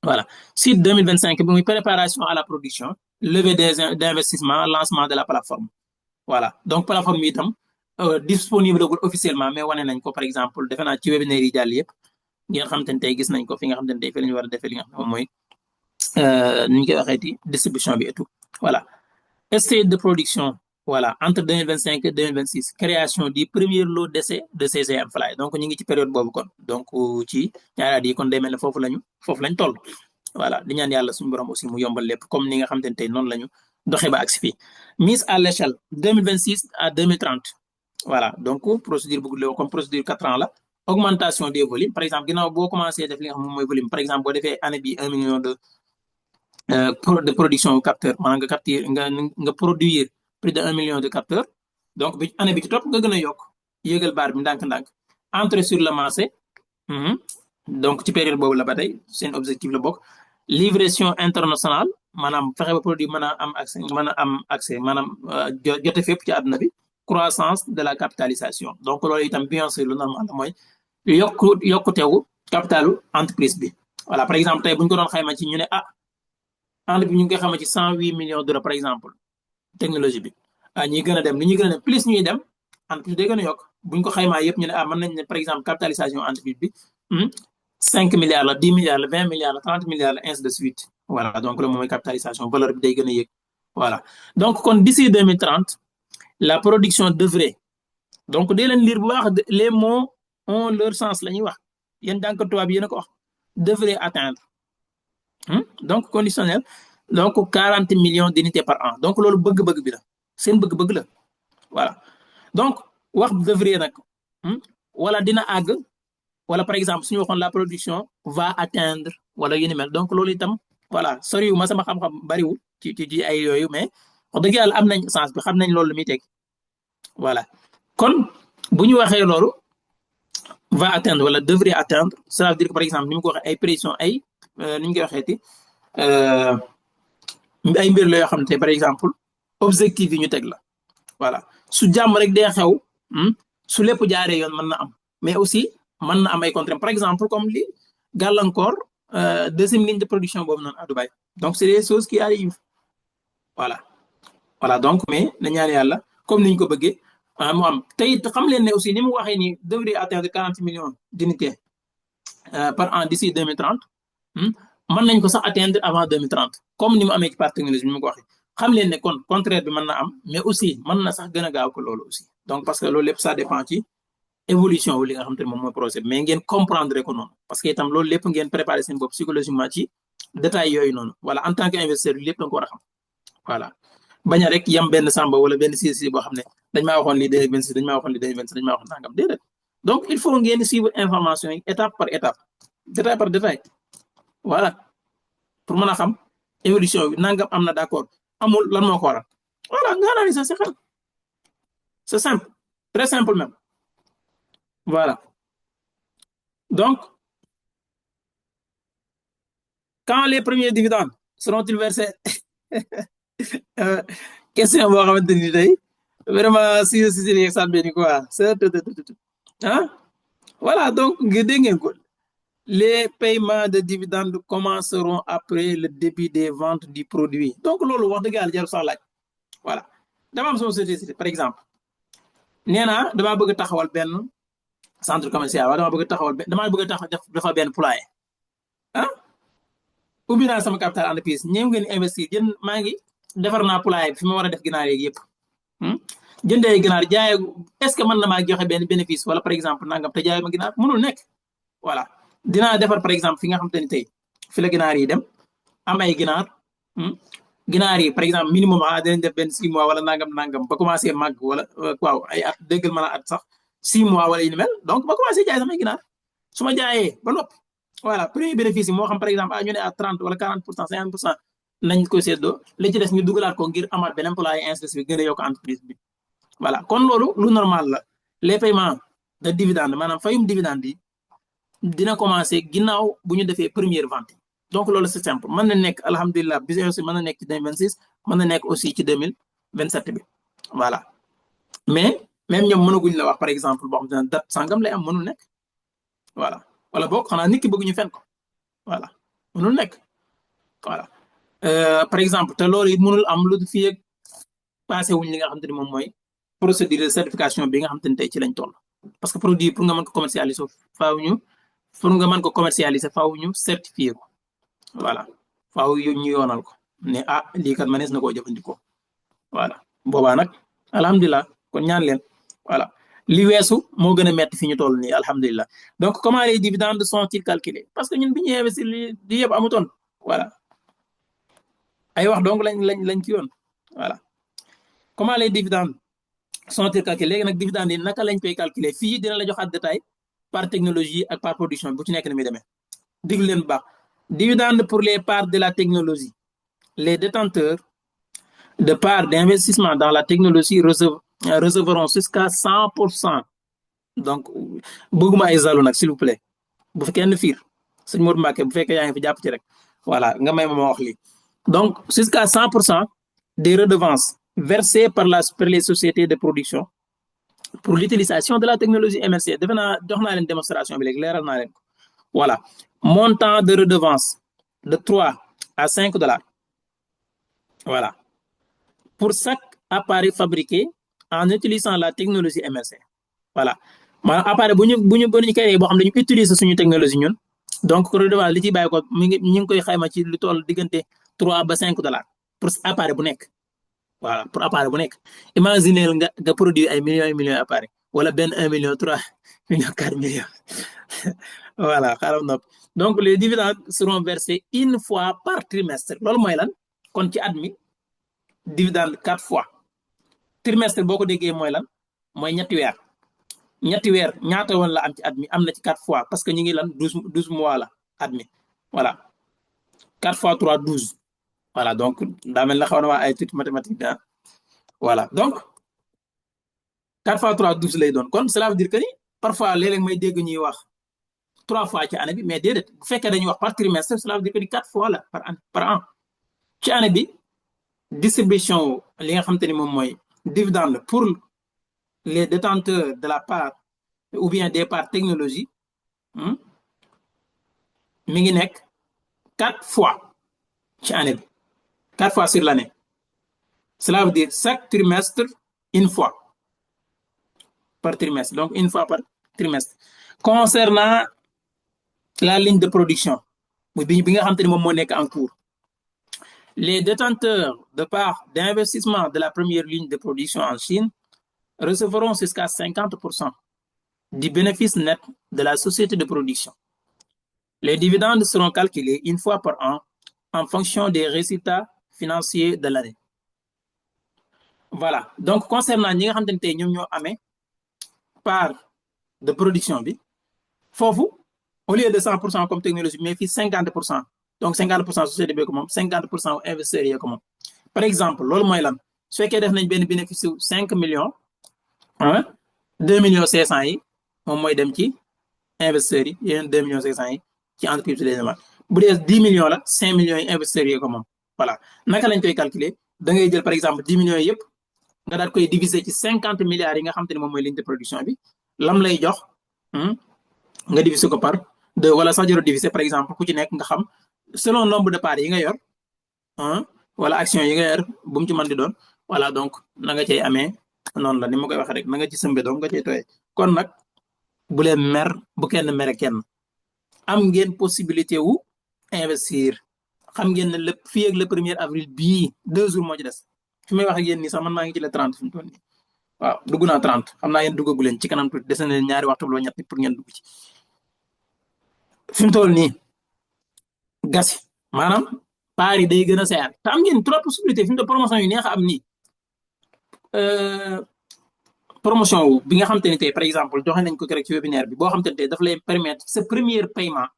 voilà site 2025 bi muy préparation à la production levée d'investissement lancement de la plateforme voilà donc plateforme bi itam disponible officiellement mais wane nañ ko par exemple defe naa ci webinaire yi jàll yëpp ngeen xam te ne tey gis nañ ko fi nga xam te ne tey fi la ñu war a defee li nga xam ne moom mooy ni ñu koy waxeeti distribution bi et tout voilà stage de production voilà entre 2025 et 2026 création du premier lot d'essai de CCM Fly donc ñu ngi ci période boobu kon donc ci ñaari at yi kon day mel ne foofu lañ toll voilà di ñaan yàlla suñu borom aussi mu yombal lépp comme ni nga xam te ne tey noonu lañu doxee ba agsi fii mise à l'échelle 2026 à 2030 voilà donc procédure bu gudd comme procédure 4 ans la augmentation des volumes par exemple ginnaaw boo commencé def li nga xam moom mooy volume par exemple boo defee année bi 1 million de production capteur maanaam nga capture nga produire plus de 1 million de capteurs donc bi année bi ci topp nga gën a yokk yéegal baar bi ndànk-ndànk entrer sur le marché donc ci période boobu la ba tey seen objectif la bokk livraison internationale maanaam fexe ba produit mën a am accès maanaam jote fépp ci àdduna bi croissance de la capitalisation donc loolu itam bien sûr lu normal la mooy yokkutewu capitalu entreprise bi voilà par exemple tey bu ñu ko doon xayma ci ñu ne entreprise bi ñu ngi koy xayma ci 108 millions d'euros par exemple technologie bi ñuy gën a dem li ñuy gën a dem plus ñuy dem entreprise day gën a yokk bu ñu ko xaymaa yëpp ñu ne mën nañ ne par exemple capitalisation entreprise bi 5 milliards la 10 milliards la 20 milliards la 30 milliards la ainsi de suite voilà donc loolu moom mooy capitalisation valeur bi day gën a yëg voilà donc kon d'ici 2030 la production devrait donc dee leen lire bu baax les mots ont leur sens la ñuy wax yéen jànkat tubaab bi yéen a ko wax devrait atteindre donc conditionnel donc 40 millions d'unités par an donc loolu bëgg-bëgg bi la seen bëgg-bëgg la voilà donc wax devrait nag wala dina àgg wala par exemple suñu waxoon la production va atteindre wala yu ni mel donc loolu itam voilà soriwu ma sama xam-xam bariwul ci ay yooyu mais wax dëgg yàlla am nañ sens bi xam nañ loolu lu muy teg voilà kon bu ñu waxee loolu va atteindre wala devrait atteindre ça veut dire que par exemple ni mu ko waxee ay prévision ay ni ñu koy waxeeti ay mbir la yoo xam ne par exemple objectif yi ñu teg la voilà su jàmm rek dee xew su lépp jaaree yoon mën na am mais aussi mën na am ay contraintes par exemple comme li gàllankoor deuxième ligne de production boobu noonu à Dubaï donc c'est des choses qui arrivent voilà donc mais na ñaan yàlla comme niñ ko bëggee mu am tey xam leen ne aussi ni mu waxee ni devrait atteindre 40 millions d'unités par an d'ici 2030 mën nañ ko sax atteindre avant 2030 comme ni mu amee ci partie technologie ni mu ko waxee xam leen ne kon contraire bi mën na am mais aussi mën na sax gën a gaaw ko loolu aussi donc parce que loolu lépp ça dépend ci évolution wu li nga xam te ne moom mooy projet mais ngeen comprendre ko noonu parce que itam loolu lépp ngeen préparer seen bopp psychologiquement ci détails yooyu noonu voilà en tant que investisseur lépp da nga ko war a xam voilà bañ a rek yam benn samba wala benn si boo xam ne dañ maa waxoon lii 2026 dañ maa waxoon lii 2026 dañ maa waxoon nangam déedéet donc il faut ngeen suivre information yi étape par étape détail par détail voilà pour mën a xam évolution bi nangam am na d'accord amul lan moo ko waral voilà nga analyser sa xel c'est simple très simple même voilà donc quand les premiers dividendes seront-ils versés question boo xamante ni tey vraiment si exam bi ni quoi voilà donc nga dégg ngeen ko les paiements de dividendes commenceront après le début des ventes du produit donc loolu wax dëgg yàlla jarul sax laaj voilà dama am sama société par exemple nee naa damaa bëgg a taxawal benn centre commercial wala damaa bëgg a taxaw dafa benn poulailler ubbi naa sama capital entreprise ñëw ngeen investir maa ngi defar naa poulailler bi fi ma war a def ginaar yeeg yëpp jëndee ginaar jaayee est-ce que mën na maa joxe benn bénéfice wala par exemple nangam te jaayee ma ginaar mënul nekk voilà dinaa defar par exemple fi nga xamante ni tey fi la ginaar yi dem am ay ginaar ginaar yi par exemple minimum dinañ def benn 6 mois wala nangam ba commencé màgg wala waaw ay at déggal mën a at sax 6 mois wala yu ni mel donc ba commencé jaay samay ginaar su ma jaayee ba noppi voilà premier bénéfice yi moo xam par exemple ñu ne à 30 wala 40% 50% nañ ko séddoo li ci des ñu dugalaat ko ngir amaat beneen employé ainsi bi gën a yokk entreprise bi voilà kon loolu lu normal la les paiements de dividende maanaam fayum dividende yi dina commencé ginnaaw bu ñu defee première vente donc loolu c'est simple mën na nekk alhamdulilah business mën na nekk ci 2026 mën na nekk aussi ci 2027 bi voilà mais même ñoom mënaguñ la wax par exemple boo xam ne date sangam lay am mënul nekk voilà wala boog xanaa nit ki bëgg ñu fen ko voilà mënul nekk voilà par exemple te loolu it mënul am lu fii ak passé wuñ li nga xamante ni moom mooy procédure de certification bi nga xamante ni tey ci lañ toll parce que produit pour nga mën ko commercialiser faaw ñu certifier ko voilà faaw ñu yoonal ko ne lii kat mënees na koo jëfandikoo voilà boobaa nag alhamdulilah kon ñaan leen voilà li weesu moo gën a metti fi ñu toll nii alhamdulilah donc comment les dividendes sont-ils calculés parce que ñun bi ñu investir li yëpp amutoon voilà ay wax donc lañ ci yoon voilà comment les dividendes sont-ils calculés léegi nag dividendes yi naka lañ koy calculer fii dina la joxaat détail par technologie ak par production bu ci nekk ni muy demee diglu leen bu baax dividendes pour les parts de la technologie les détenteurs de parts d'investissement dans la technologie recevront jusqu'à 100%. donc bëgguma ay zalu nag s'il vous plaît bu fekkee kenn fiir sëñ Modou Mbacké bu fekkee yaa ngi fi jàpp ci rek voilà nga may ma wax lii donc jusqu'à 100% des redevances versées par les sociétés de production pour l'utilisation de la technologie MRC defe naa jox naa leen démonstration bi léegi leeral naa leen ko voilà montant de redevance de 3 à 5 dollars voilà pour chaque appareil fabriqué en utilisant la technologie MRC voilà maanaam appareil bu ñu créé boo xam ne dañu utiliser suñu technologie ñun donc redevance li ciy bàyyi ko ñu ngi koy xayma ci lu toll diggante 3 ba 5 dollars pour appareil bu nekk voilà pour appareil bu nekk imaginer nga produire ay millions appareil wala benn 1 million 3 millions 4 millions voilà xaaral nopp donc les dividendes seront versés une fois par trimestre loolu mooy lan kon ci at mi dividende 4 fois trimestre boo ko déggee mooy lan mooy ñetti weer ñaata woon la am ci at mi am na ci 4 fois parce que ñu ngi lan 12 mois la at mi voilà 4 fois 3 12 voilà donc daa mel na xaw na waa ay tuuti mathématique voilà donc 4 fois 3 12 lay doon kon cela veut dire que ni parfois léeg-léeg may dégg ñuy wax 3 fois ci année bi mais déedéet bu fekkee dañuy wax par trimestre cela veut dire que ni 4 fois la par an ci année bi distribution li nga xamante ni moom mooy dividende pour les détenteurs de la part ou bien des parts technologie mi ngi nekk 4 fois ci année bi 4 fois sur l'année cela veut dire chaque trimestre une fois par trimestre donc une fois par trimestre concernant la ligne de production bi nga xamante ni moom moo nekk en cours les détenteurs de parts d'investissement de la première ligne de production en Chine recevront jusqu'à 50% du bénéfice net de la société de production. Les dividendes seront calculés une fois par an en fonction des résultats financiers de l'année. Voilà donc concernant ñi nga xamante ne tey ñoom ñoo amee part de production bi foofu au lieu de 100% comme technologie mais fii 50% donc 50% société bi ko moom 50% investisseurs yi ko moom par exemple loolu mooy lan su fekkee def nañ benn bénéfice 5 millions 2 millions 500 yi moom mooy dem ci investisseurs yi yeneen 2 millions 500 yi ci entreprise bi bu dee 10 millions la 5 millions yi investisseurs yi ko moom voilà naka lañ koy calculer da ngay jël par exemple 10 millions yëpp nga daal koy diviser ci 50 milliards yi nga xam te ne moom mooy ligne de production bi lam lay jox nga diviser ko par 2 wala sax jëro diviser par exemple ku ci nekk nga xam selon nombre de parts yi nga yor wala action yi nga yor bu mu ci mën di doon voilà donc na nga cay amee noonu la ni ma koy waxee rek na nga ci sëmbe doom nga cay tooyee kon nag bu leen mer bu kenn mere kenn am ngeen possibilité wu investir xam ngeen ne lépp fii ak le 1er avril bii 2 jours moo ci des fi may wax ak yéen nii sax man maa ngi ci le 30 fi mu toll nii waaw dugg naa 30 xam naa yéen duggagu leen ci kanam tuuti des na leen ñaari waxtu wala ñett pour ngeen dugg ci fi mu toll nii gasi maanaam paar yi day gën a seer te am ngeen trop possibilité fi mu toll promotion yu neex a am nii promotion wu bi nga xam te ne tey par exemple joxe nañ ko rek ci webinaire bi boo xam te ne tey daf lay permettre sa premier paiement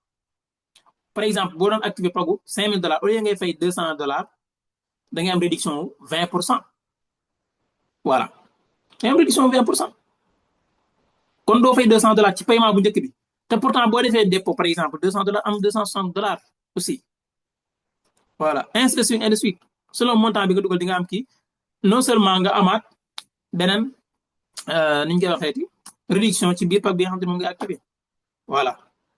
par exemple boo doon activé pagu $5000 au lieu ngay fay $200 da ngay am réduction wu 20%. voilà da ngay am réduction 20%. kon doo fay $200 ci paiement bu njëkk bi te pourtant boo defee dépôt par exemple $200 am $260 aussi. voilà ainsi de suite selon montant bi nga dugal di nga am kii non seulement nga amaat beneen ni ñu koy waxeeti réduction ci biir pack bi nga xam ne moom nga activé. voilà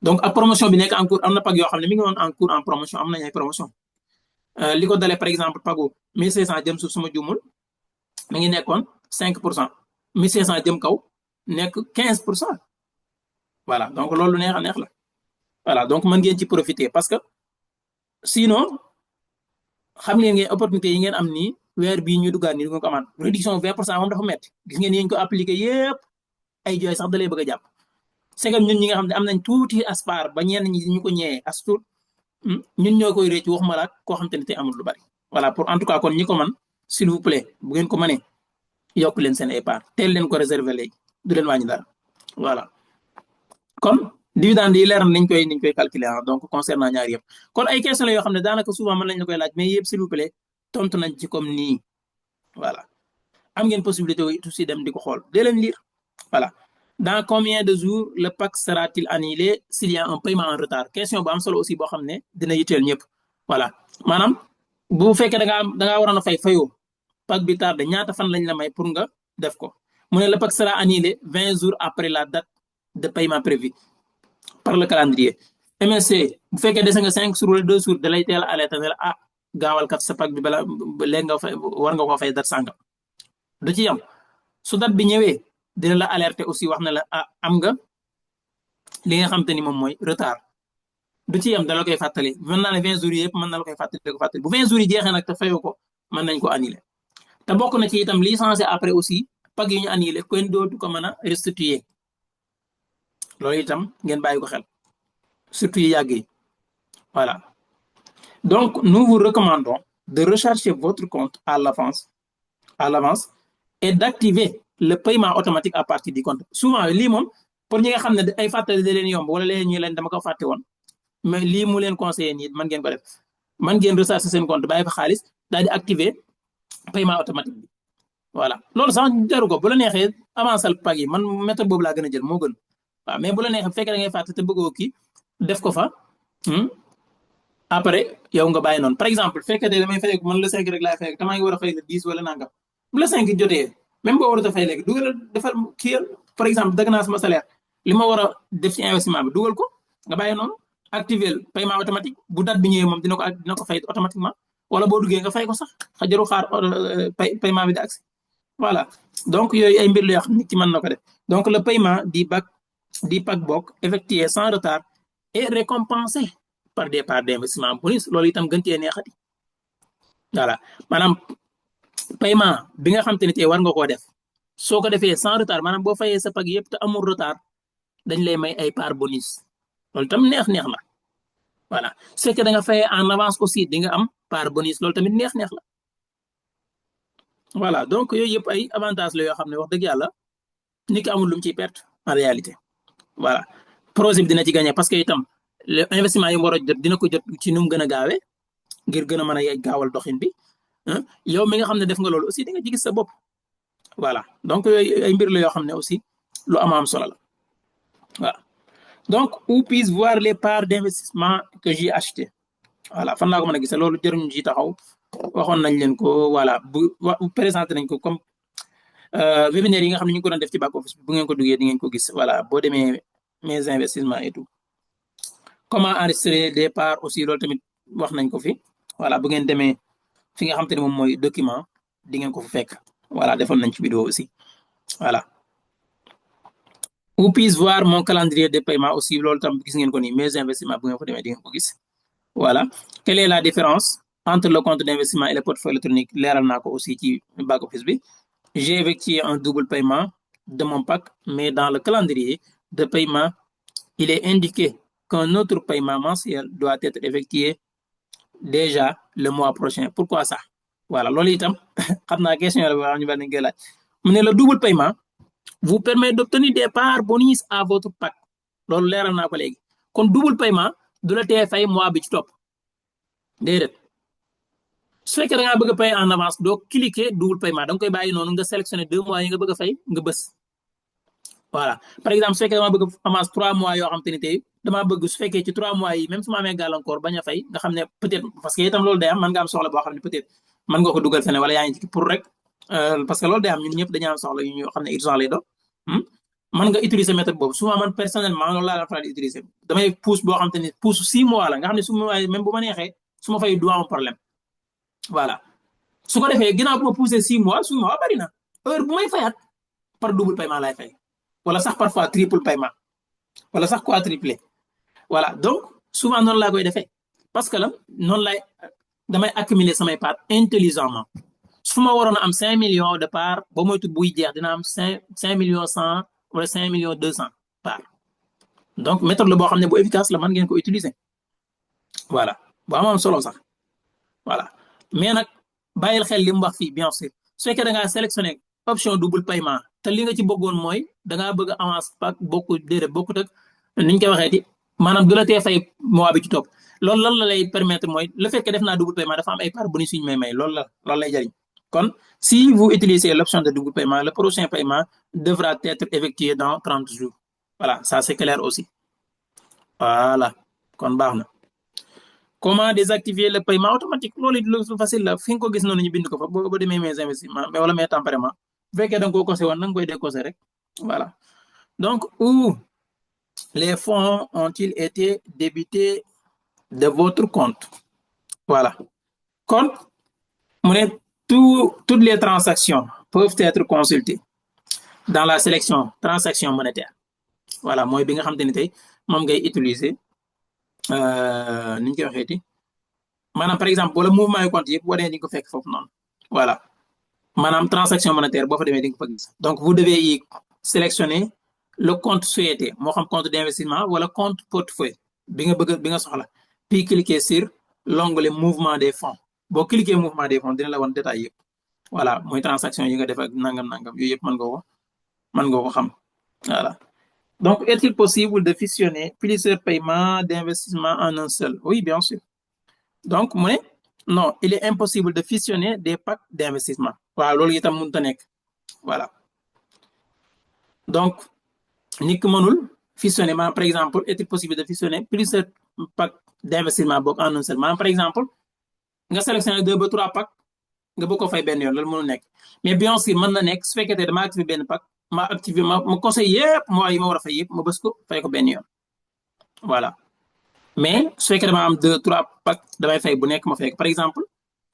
donc ak promotion bi nekk en cours am na pack yoo xam ne mi ngi woon en cours en promotion am nañ ay promotion li ko dalee par exemple pagu 1500 jëm suuf suma juumul mi ngi nekkoon 5%, 1500 jëm kaw nekk 15%. voilà donc loolu neex a neex la. voilà donc mën ngeen ci profiter parce que sinon xam ngeen opportunité yi ngeen am nii weer bii ñu duggaat nii du ngeen ko amaat réduction 20% moom dafa métti gis ngeen yéen ko appliqué yépp ay jooy sax da lay bëgg a jàpp. c'est que ñun ñi nga xam ne am nañ tuuti aspar ba ñenn ñi ñu ko ñëwee as tuut ñun ñoo koy réccu waxuma la koo xam te ne tey amul lu bari. voilà pour en tout cas kon ñi ko man s'il vous plaît bu ngeen ko mënee yokk leen seen épargne teel leen ko réserver léegi du leen wàññi dara. voilà kon dividende yi leer na niñ koy calculer donc concernant ñaar yëpp kon ay questions la yoo xam ne daanaka souvent mën nañ la koy laaj mais yëpp s'il vous plaît tontu nañ ci comme nii. voilà am ngeen possibilité aussi dem di ko xool dee leen lire. voilà dans combien de jours le pack sera-t-il annulé s'il y a un paiement en retard question bu am solo aussi boo xam ne dina yitteel ñëpp. voilà maanaam bu fekkee da ngaa waroon a fayoo pack bi tardé ñaata fan lañ la may pour nga def ko mu ne le pack sera annulé 20 jours après la date de paiement prévu par le calendrier. MSC bu fekkee dese nga 5 jours wala 2 jours da lay teel a alerter ne la gaawal kat sa pack bi bala léegi nga fay war nga ko fay date sàngam du ci yam su date bi ñëwee dina la alerter aussi wax na la am nga li nga xam te ni moom mooy retard du ci yam da la koy fàttali mën naa ne 20 jours yëpp mën na la koy fàttali bu 20 jours yi jeexee nag te fayoo ko mën nañ ko annuler te bokk na ci itam li censé après aussi pack yi ñu annuler kenn dootu ko mën a restituer loolu itam ngeen bàyyi ko xel surtout yi yàgg yi. voilà donc nous vous recommandons de recharger votre compte à l'avance et d'activer le paiement automatique à partir du compte. souvent lii moom pour ñi nga xam ne ay fàttali da leen yomb wala leen ñu leen dama ko fàtte woon mais lii mu leen conseillé nii man ngeen ko def man ngeen recharger seen compte bàyyi fa xaalis daal di activer paiement automatique bi. voilà loolu sax jaru ko bu la neexee avancer pack yi man méthode boobu laa gën a jël moo gën. waaw mais bu la neexee bu fekkee da ngay fàtte te bëggoo kii def ko fa après yow nga bàyyi noonu par exemple fekkee de damay fay man le 5 rek laay fay te maa ngi war a fay le 10 wala nangam bu le 5 jotee même boo warut a fay léegi dugal defal kii par exemple dagg naa sama salaire li ma war a def ci investissement bi dugal ko nga bàyyi noonu activer paiement automatique bu date bi ñëwee moom dina ko fay automatiquement wala boo duggee nga fay ko sax xajaru xaar paiement bi di agsi. voilà donc yooyu ay mbir la yoo xam nit ki mën na ko def donc le paiement di pack bokk effectué sans retard et récompensé par des parts d'investissement bonus loolu itam gën cee neexati. voilà maanaam paiement bi nga xam te ne tey war nga koo def soo ko defee sans retard maanaam boo fayee sa pack yëpp te amul retard dañ lay may ay part bonus loolu tam neex la. voilà su fekkee da nga fayee en avance aussi di nga am part bonus loolu tamit neex la. voilà donc yooyu yëpp ay avantages la yoo xam ne wax dëgg yàlla nit ki amul lu mu ciy perte en réalité. voilà projet bi dina ci gagné parce que itam investissement yi mu war a jot dina ko jot ci nu mu gën a gaawee ngir gën a mën a gaawal doxin bi yow mi nga xam ne def nga loolu aussi di nga ci gis sa bopp. voilà donc yooyu ay mbir la yoo xam ne aussi lu am solo la. voilà donc où puis voir les parts d'investissement que j'ai acheté. voilà fan laa ko mën a gisee loolu jëruñu ci taxaw waxoon nañ leen ko voilà bu présenté nañ ko comme webinaire yi nga xam ne ñu ko doon def ci back office bu ngeen ko duggee di ngeen ko gis. voilà boo demee mes investissements et tout comment enregistrer des parts aussi loolu tamit wax nañ ko fi. voilà bu ngeen demee fi nga xam te ne moom mooy document di ngeen ko fa fekk. voilà defoon nañ ci vidéo aussi. voilà où puis voir mon calendrier de paiement aussi loolu tam gis ngeen ko nii mes investissements bu ngeen ko demee di ngeen ko gis. voilà quelle est la différence entre le compte d'investissement et le portefeuille électronique leeral naa ko aussi ci back office bi. j'ai effectué un double paiement de mon pack, mais dans le calendrier de paiement, il est indiqué qu'un autre paiement mensuel doit être effectué déjà le mois prochain. Pourquoi ça? Voilà, loolu itam xam naa question la boo xam ñu bari nañ koy laaj mu ne le double paiement vous permet d'obtenir des parts bonus à votre pack loolu leeral naa ko léegi kon double paiement du la tee fay mois bi ci topp déedéet su fekkee da ngaa bëgg a payer en avance doo cliquer double paiement da nga koy bàyyi noonu nga sélectionner 2 mois yi nga bëgg a fay nga bës voilà par exemple su fekkee dama bëgg avance 3 mois yoo xam te ni tey damaa bëgg su fekkee ci 3 mois yi même su ma amee gàllankoor bañ a fay nga xam ne peut-être parce que itam loolu day am mën nga am soxla boo xam ne peut-être mën nga ko dugal fene wala yaa ngi ci pour rek parce que loolu day am ñun ñëpp dañu am soxla yu ñu xam ne urgent lay doon mën nga utiliser méthode boobu souvent man personnellement loolu laa la faral di utiliser damay pousse boo xam te ni pousse 6 mois la nga xam ne su ma même bu ma neexee su ma fay du am problème voilà su ko defee ginnaaw bu ma poussé 6 mois bari na heure bu may fayaat par double paiement laay fay wala sax parfois triple paiement wala sax quadruplé voilà donc souvent noonu laa koy defee parce que la noonu lay damay accumuler samay parts intelligemment su ma waroon a am 5 millions de parts ba moytu buy jeex dina am 5 millions 100 wala 5 millions 200 parts donc méthode la boo xam ne bu efficace la mën ngeen ko utiliser voilà bu am solo sax voilà mais nag bàyyil xel li mu wax fii bien sûr su fekkee da ngaa sélectionné option double paiement te li nga ci bëggoon mooy da ngaa bëgg avance pack bokkut ak ni ñu koy waxee ti maanaam du la tee fay mois bi ci topp loolu lan la lay permettre mooy le fait que def naa double paiement dafa am ay part bonus yu ñu may loolu lay jariñ kon si vous utilisez l'option de double paiement le prochain paiement devra être effectué dans 30 jours voilà ça c'est clair aussi voilà kon baax na comment désactiver le paiement automatique loolu lu facile la fi nga ko gis noonu ñu bind ko fa boo demee mes investissements mais wala mes tempéraments bu fekkee da nga koo kose woon da nga koy décoser rek voilà donc où les fonds ont-ils été débités de votre compte voilà kon mu ne toutes les transactions peuvent être consultées dans la sélection transaction monétaire voilà mooy bi nga xam te ni tey moom ngay utiliser ni ñu koy waxeeti maanaam par exemple wala mouvement yu compte yëpp boo demee di nga ko fekk foofu noonu voilà maanaam transaction monétaire boo fa demee di nga ko fa gis donc vous devez y sélectionner le compte souhaité moo xam compte d'investissement wala compte portefeuille bi nga soxla puis cliquer sur l'onglet mouvement des fonds boo cliquer mouvement des fonds dina la wan détail yëpp voilà mooy transaction yi nga def ak nangam yooyu yëpp mën nga ko xam voilà donc est-il possible de fusionner plusieurs paiements d'investissement en un seul oui bien sûr donc mu ne non il est impossible de fusionner des packs d'investissement waaw loolu itam mënut a nekk voilà donc nit ki mënul fusionner maanaam par exemple est-il possible de fusionner plusieurs packs d'investissement bokk en un seul maanaam par exemple nga sélectionné 2 ba 3 packs nga bëgg ko fay benn yoon loolu mënul nekk mais bien sûr mën na nekk su fekkee te dama activé benn pack ma activé ma conseil yëpp mooy yi ma war a fay yëpp ma bës ko fay ko benn yoon voilà mais su fekkee dama am 2 3 pack damay fay bu nekk ma fay ko par exemple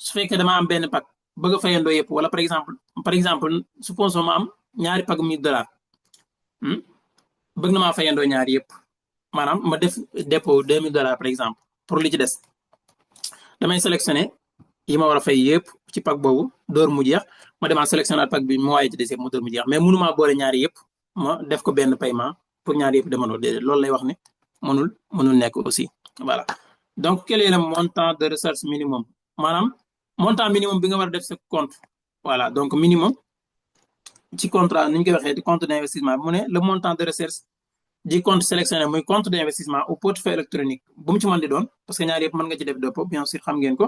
su fekkee dama am benn pack bëgg a fayandoo yëpp wala par exemple supposons ma am ñaari pack $1000 bëgg na maa fayandoo ñaari yëpp maanaam ma def dépôt $2000 par exemple pour li ci des damay sélectionner yi ma war a fay yëpp ci pack boobu door mu jeex ma demaat sélectionner pack bi mu waaye ci des yëpp ma door mu jeex mais mënumaa boole ñaari yëpp ma def ko benn paiement pour ñaari yëpp demandoo déedéet loolu lay wax ne mënul nekk aussi voilà donc quel est le montant de recherche minimum maanaam montant minimum bi nga war a def sa compte voilà donc minimum ci contrat ni ñu koy waxee di compte d'investissement mu ne le montant de recherche di compte sélectionné muy compte d'investissement ou portefeuille électronique bu mu ci mën di doon parce que ñaar yëpp mën nga ci def dépôt bien sûr xam ngeen ko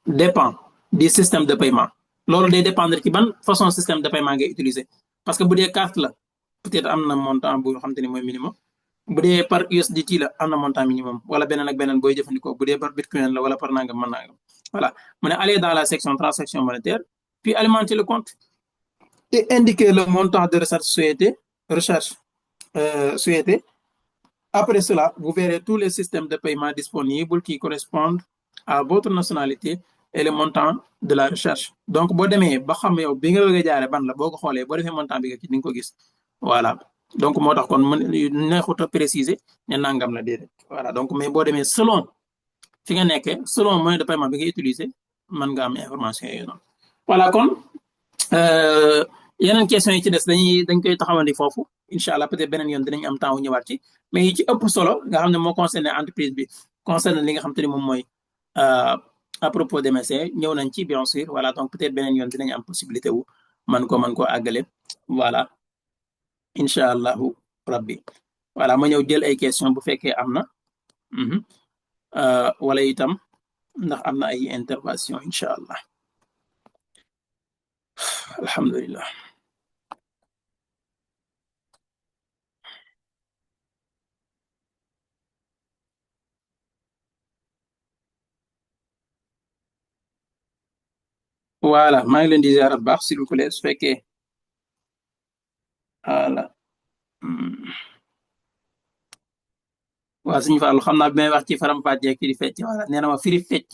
dépend du système de paiement loolu day dépendre ci ban façon système de paiement ngay utiliser parce que bu dee carte la peut-être am na montant bu xam te ni mooy minimum bu dee par USDT la am na montant minimum wala beneen ak beneen booy jëfandikoo bu dee par Bitcoin la wala par nangam voilà mu ne aller dans la section transaction monétaire puis alimenter le compte et indiquer le montant de recherche souhaité. Après cela, vous verrez tous les systèmes de paiement disponibles qui correspondent à votre nationalité et le montant de la recherche. Donc, boo demee ba xam yow bi nga bëgg a jaare ban la boo ko xoolee boo defee montant bi nga ci di nga ko gis voilà donc moo tax kon neexut a préciser ne nangam la déedéet voilà donc mais boo demee selon fi nga nekkee selon moyen de paiement bi nga utiliser mën nga am information yooyu noonu voilà kon yeneen question yi ci des dañ koy taxawandi foofu incha allah peut-être beneen yoon dinañ am temps wu ñëwaat ci mais yi ci ëpp solo nga xam ne moo concerné entreprise bi concerné li nga xam te ni moom mooy à propos de MSC ñëw nañ ci bien sûr voilà donc peut-être beneen yoon dinañ am possibilité wu man koo àggale voilà incha allahu rabbi voilà ma ñëw jël ay question bu fekkee am na wala itam ndax am na ay intervention incha allah alhamdulillah voilà maa ngi leen di ziar bu baax s'il vous plaît su fekkee voilà waaw suñu Fallu xam naa bi may wax ci faram fàccee firi fecc voilà nee na ma firi fecc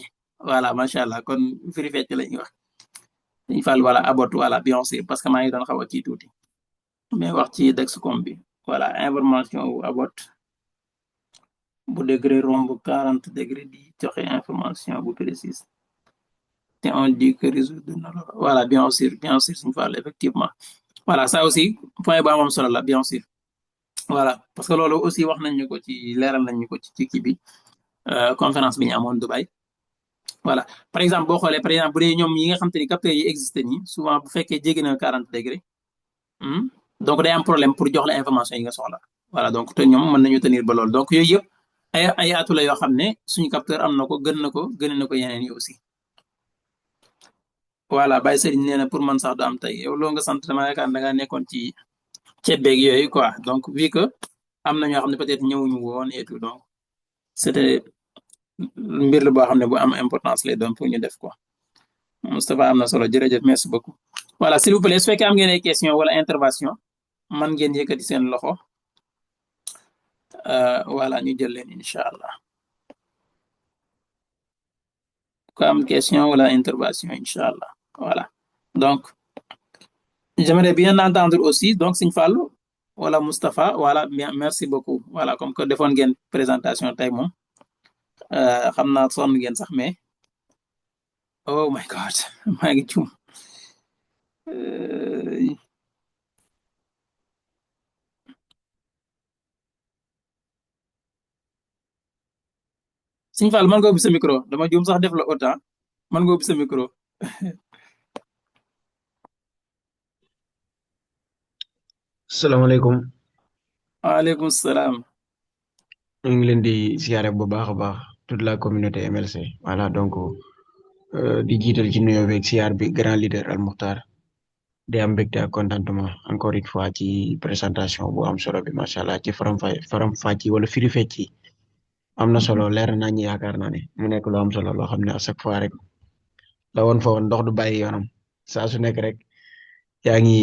voilà macha allah kon firi fecc la ñuy wax suñu Fallu voilà abot voilà bien sûr parce que maa ngi doon xaw a kii tuuti mais wax ci Dexcom bi voilà information wu abot bu degré romb 40 degré di joxe information bu précise te on dit que résoudre na la voilà bien sûr suñu Fallu effectivement voilà ça aussi point bu am solo la bien sûr voilà parce que loolu aussi wax nañ ñu ko ci leeral nañ ñu ko ci kii bi conférence bi ñu amoon Dubaï voilà par exemple boo xoolee par exemple bu dee ñoom yi nga xam te ni capteurs yi existé nii souvent bu fekkee jéggi na 40 degré donc day am problème pour jox la information yi nga soxla voilà donc te ñoom mën nañu tenir ba loolu donc yooyu yëpp ay atu la yoo xam ne suñu capteur am na ko gën na ko yeneen yi aussi voilà Baye Serigne nee na pour man sax du am tey yow loo nga sant dama yaakaar da ngaa nekkoon ci ceeb beeg yooyu quoi donc vu que am na ñoo xam ne peut-être ñëwuñu woon et tout donc c'était mbir la boo xam ne bu am importance lay doon pour ñu def ko Moustapha am na solo jërëjëf merci beaucoup voilà s'il vous plaît su fekkee am ngeen ay question wala intervention man ngeen yëkkati seen loxo voilà ñu jël leen incha allah ku am question wala intervention incha allah voilà donc j'aimerais bien entendre aussi donc Sëñ Fallou wala Moustapha voilà bien merci beaucoup voilà comme que defoon ngeen présentation tey moom xam naa sonn ngeen sax mais oh my god maa ngi cum Sëñ Fall mën nga ubbi sa micro dama juum sax def la autant mën nga ubbi sa micro salaamaaleykum. waaleykum salaam ñu ngi leen di siyaare bu baax a baax toute la communauté MLC voilà donc di jiital ci nuyoo beeg siyaar bi grand leader Al Mukhtar di am mbégte ak contentement encore une fois ci présentation bu am solo bi macha allah ci faram fàcc wala firi fecc am na solo leer nañ ñi yaakaar naa ne mu nekk lu am solo loo xam ne à chaque fois rek la woon fa woon ndox du bàyyi yoonam saa su nekk rek yaa ngi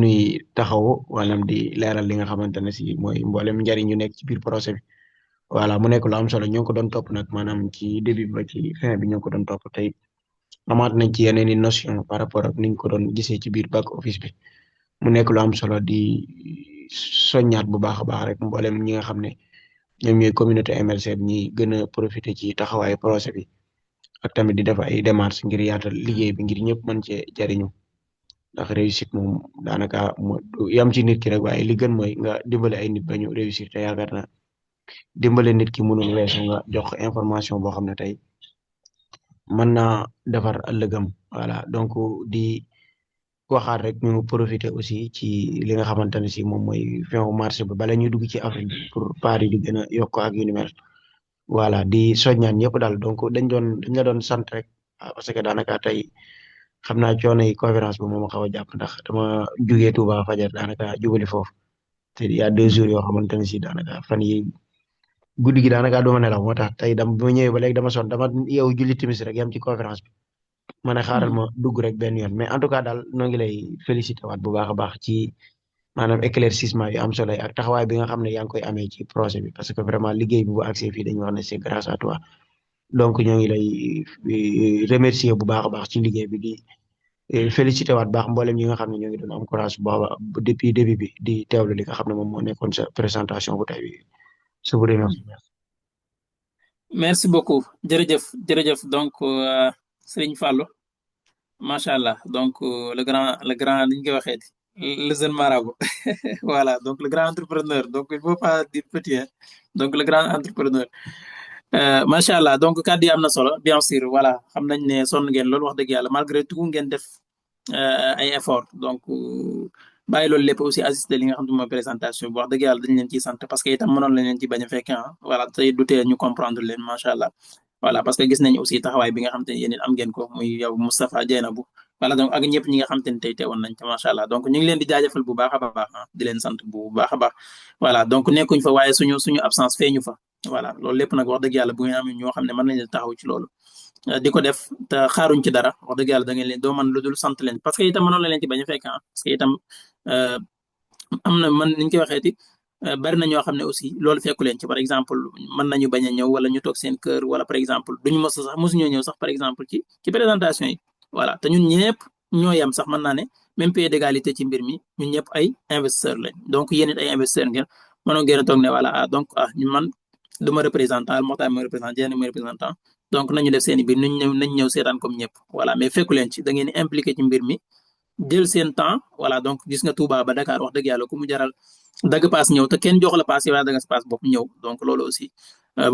nuy taxaw walam di leeral li nga xamante ne si mooy mboolem njariñ yu nekk ci biir projet bi. voilà mu nekk lu am solo ñoo ko doon topp nag maanaam ci début ba ci fin bi ñoo ko doon topp tey amaat nañ ci yeneen i notion par rapport ak niñ ko doon gisee ci biir back office bi mu nekk lu am solo di soññaat bu baax a baax rek mboolem ñi nga xam ne ñoom ñooy communauté MLC bi ñi gën a profité ci taxawaayu projet bi ak tamit di def ay démarches ngir yaatal liggéey bi ngir ñëpp mën cee jariñu ndax réussite moom daanaka yam ci nit ki rek waaye li gën mooy nga dimbale ay nit ba ñu réussir te yaakaar na dimbale nit ki mënul weesu nga jox information boo xam ne tey mën naa defar ëllëgam voilà donc di waxaat rek ñu profité aussi ci li nga xamante ne si moom mooy fin wu marché bi bala ñuy dugg ci avril bi pour pari di gën a yokk ak yu ni mel voilà di soññaan ñëpp daal donc dañ la doon sant rek parce que daanaka tey xam naa coono yi conférence bi moom a xaw a jàpp ndax dama jugee Touba fajar daanaka jubali foofu te il y a 2 jours yoo xamante ne si daanaka fan yi guddi gi daanaka duma nelaw moo tax tey bi ma ñëwee ba léegi dama sonn dama yow julli timis rek yam ci conférence bi ma ne xaaral ma dugg rek benn yoon mais en tout cas daal noo ngi lay félicité waat bu baax a baax ci maanaam éclaircissement yu am solo yi ak taxawaay bi nga xam ne yaa ngi koy amee ci projet bi parce que vraiment liggéey bi bu accès fii dañuy wax ne c'est grâce à toi donc ñoo ngi lay remercier bu baax a baax ci liggéey bi di félicité waat baax mboolem ñi nga xam ne ñoo ngi doon encourage booba depuis début bi di teewlu li nga xam ne moom moo nekkoon sa présentation bu tey bi je vous remercie. merci beaucoup jërëjëf donc Serigne Fallou macha allah donc le grand li ñu koy waxee le jeune marabout. Voilà, donc le grand entrepreneur. Donc, il ne faut pas dire petit, hein. Donc, le grand entrepreneur. Macha allah donc kàddu yi am na solo bien sûr voilà xam nañ ne sonn ngeen loolu wax dëgg yàlla malgré tout ngeen def ay effort donc bàyyi loolu lépp aussi assister li nga xam ne mooy présentation bi wax dëgg yàlla dañ leen ciy sant parce que itam mënoon lañ leen ci bañ a fekk ah voilà tey du tee ñu comprendre leen macha allah voilà parce que gis nañ aussi taxawaay bi nga xam te ne yéen it am ngeen ko muy yow Moustapha Dieynabou voilà donc ak ñëpp ñi nga xam te ne tey teewoon nañ ci macha allah donc ñu ngi leen di jaajëfal bu baax a baax ah di leen sant bu baax a baax voilà donc nekkuñ fa waaye suñu absence feeñu fa voilà loolu lépp nag wax dëgg yàlla bu ngeen amee ñoo xam ne mën nañu taxaw ci loolu di ko def te xaaruñ ci dara wax dëgg yàlla da ngeen leen doo mën lu dul sant leen parce que itam mënoon la leen ci bañ a fekk ah parce que itam am na man niñ koy waxeeti bari na ñoo xam ne aussi loolu fekku leen ci par exemple mën nañu bañ a ñëw wala ñu toog seen kër wala par exemple duñu mos sax mosuñoo ñëw sax par exemple ci présentation yi voilà te ñun ñëpp ñoo yam sax mën naa ne même pied d'égalité ci mbir mi ñun ñëpp ay investisseur lañ donc yéen it ay investisseur ngeen mënoo ngeen a toog ne voilà ah donc ah man du ma représentant moo tax ma représentant yenn ma représentant donc nañu def seen i biir nañ ñëw seetaan comme ñëpp voilà mais fekku leen ci da ngeen impliqué ci mbir mi jël seen temps voilà donc gis nga Touba ba Dakar wax dëgg yàlla ku mu jaral dagg paas ñëw te kenn jox la paas yow yaa dagg paas bopp ñëw donc loolu aussi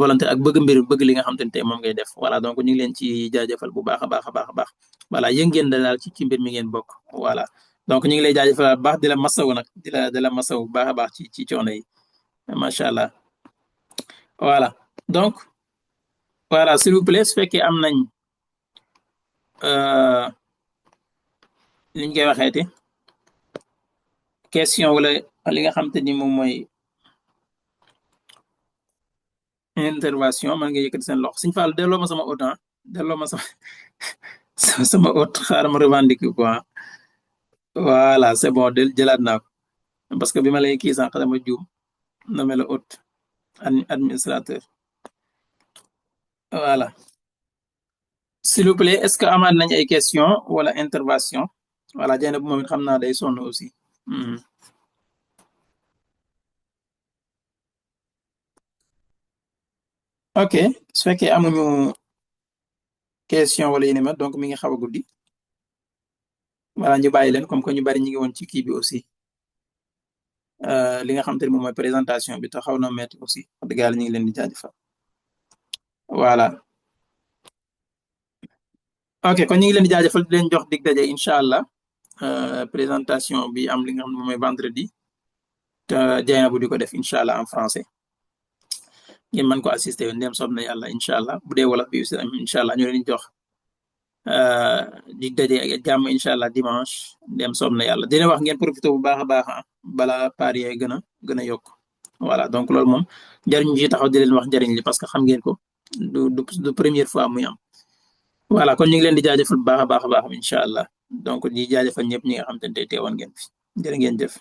volonté ak bëgg mbir bëgg li nga xam te ne tey moom ngay def voilà donc ñu ngi leen ci jaajëfal bu baax a baax a baax a baax voilà yëg ngeen daal ci mbir mi ngeen bokk voilà donc ñu ngi lay jaajëfal bu baax di la masawu nag di la masawu bu baax a baax ci coono yi macha allah voilà donc voilà s'il vous plaît su fekkee am nañ liñ koy waxeeti question wala li nga xam te ni moom mooy intervention man nga yëkkati seen loxo Sëñ Fall delloo ma sama autant delloo ma sama auto xaaral ma revendiquer quoi voilà c'est bon del jëlaat naa ko parce que bi ma lay kii sànq dama juum na mel hôte administrateur voilà s'il vous plaît est-ce que amaat nañ ay question wala intervention voilà jeyna bu moom it xam naa day sonn aussi ok su fekkee amuñu question wala yéen ma donc mi ngi xaw a guddi voilà ñu bàyyi leen comme que ñu bari ñu ngi woon ci kii bi aussi li nga xam te ne moom mooy présentation bi te xaw na metti aussi wax dëgg yàlla ñu ngi leen di jaajëfal voilà ok kon ñu ngi leen di jaajëfal di leen jox dig daje incha allah présentation bi am li nga xam ne moom mooy vendredi te Dieynabou di ko def incha allah en français ngeen mën ko assister ndem soob na yàlla incha allah bu dee wolof bi aussi incha allah ñu leen di jox dig daje ak jàmm incha allah dimanche ndem soob na yàlla dina wax ngeen profité bu baax a baax bala pari yi gën a yokk voilà donc loolu moom njariñ ci taxaw di leen wax njariñ li parce que xam ngeen ko du première fois muy am voilà kon ñu ngi leen di jaajëfal bu baax a baax a baax incha allah donc di jaajëfal ñëpp ñi nga xam te ne tey teewoon ngeen fi jërë ngeen jëf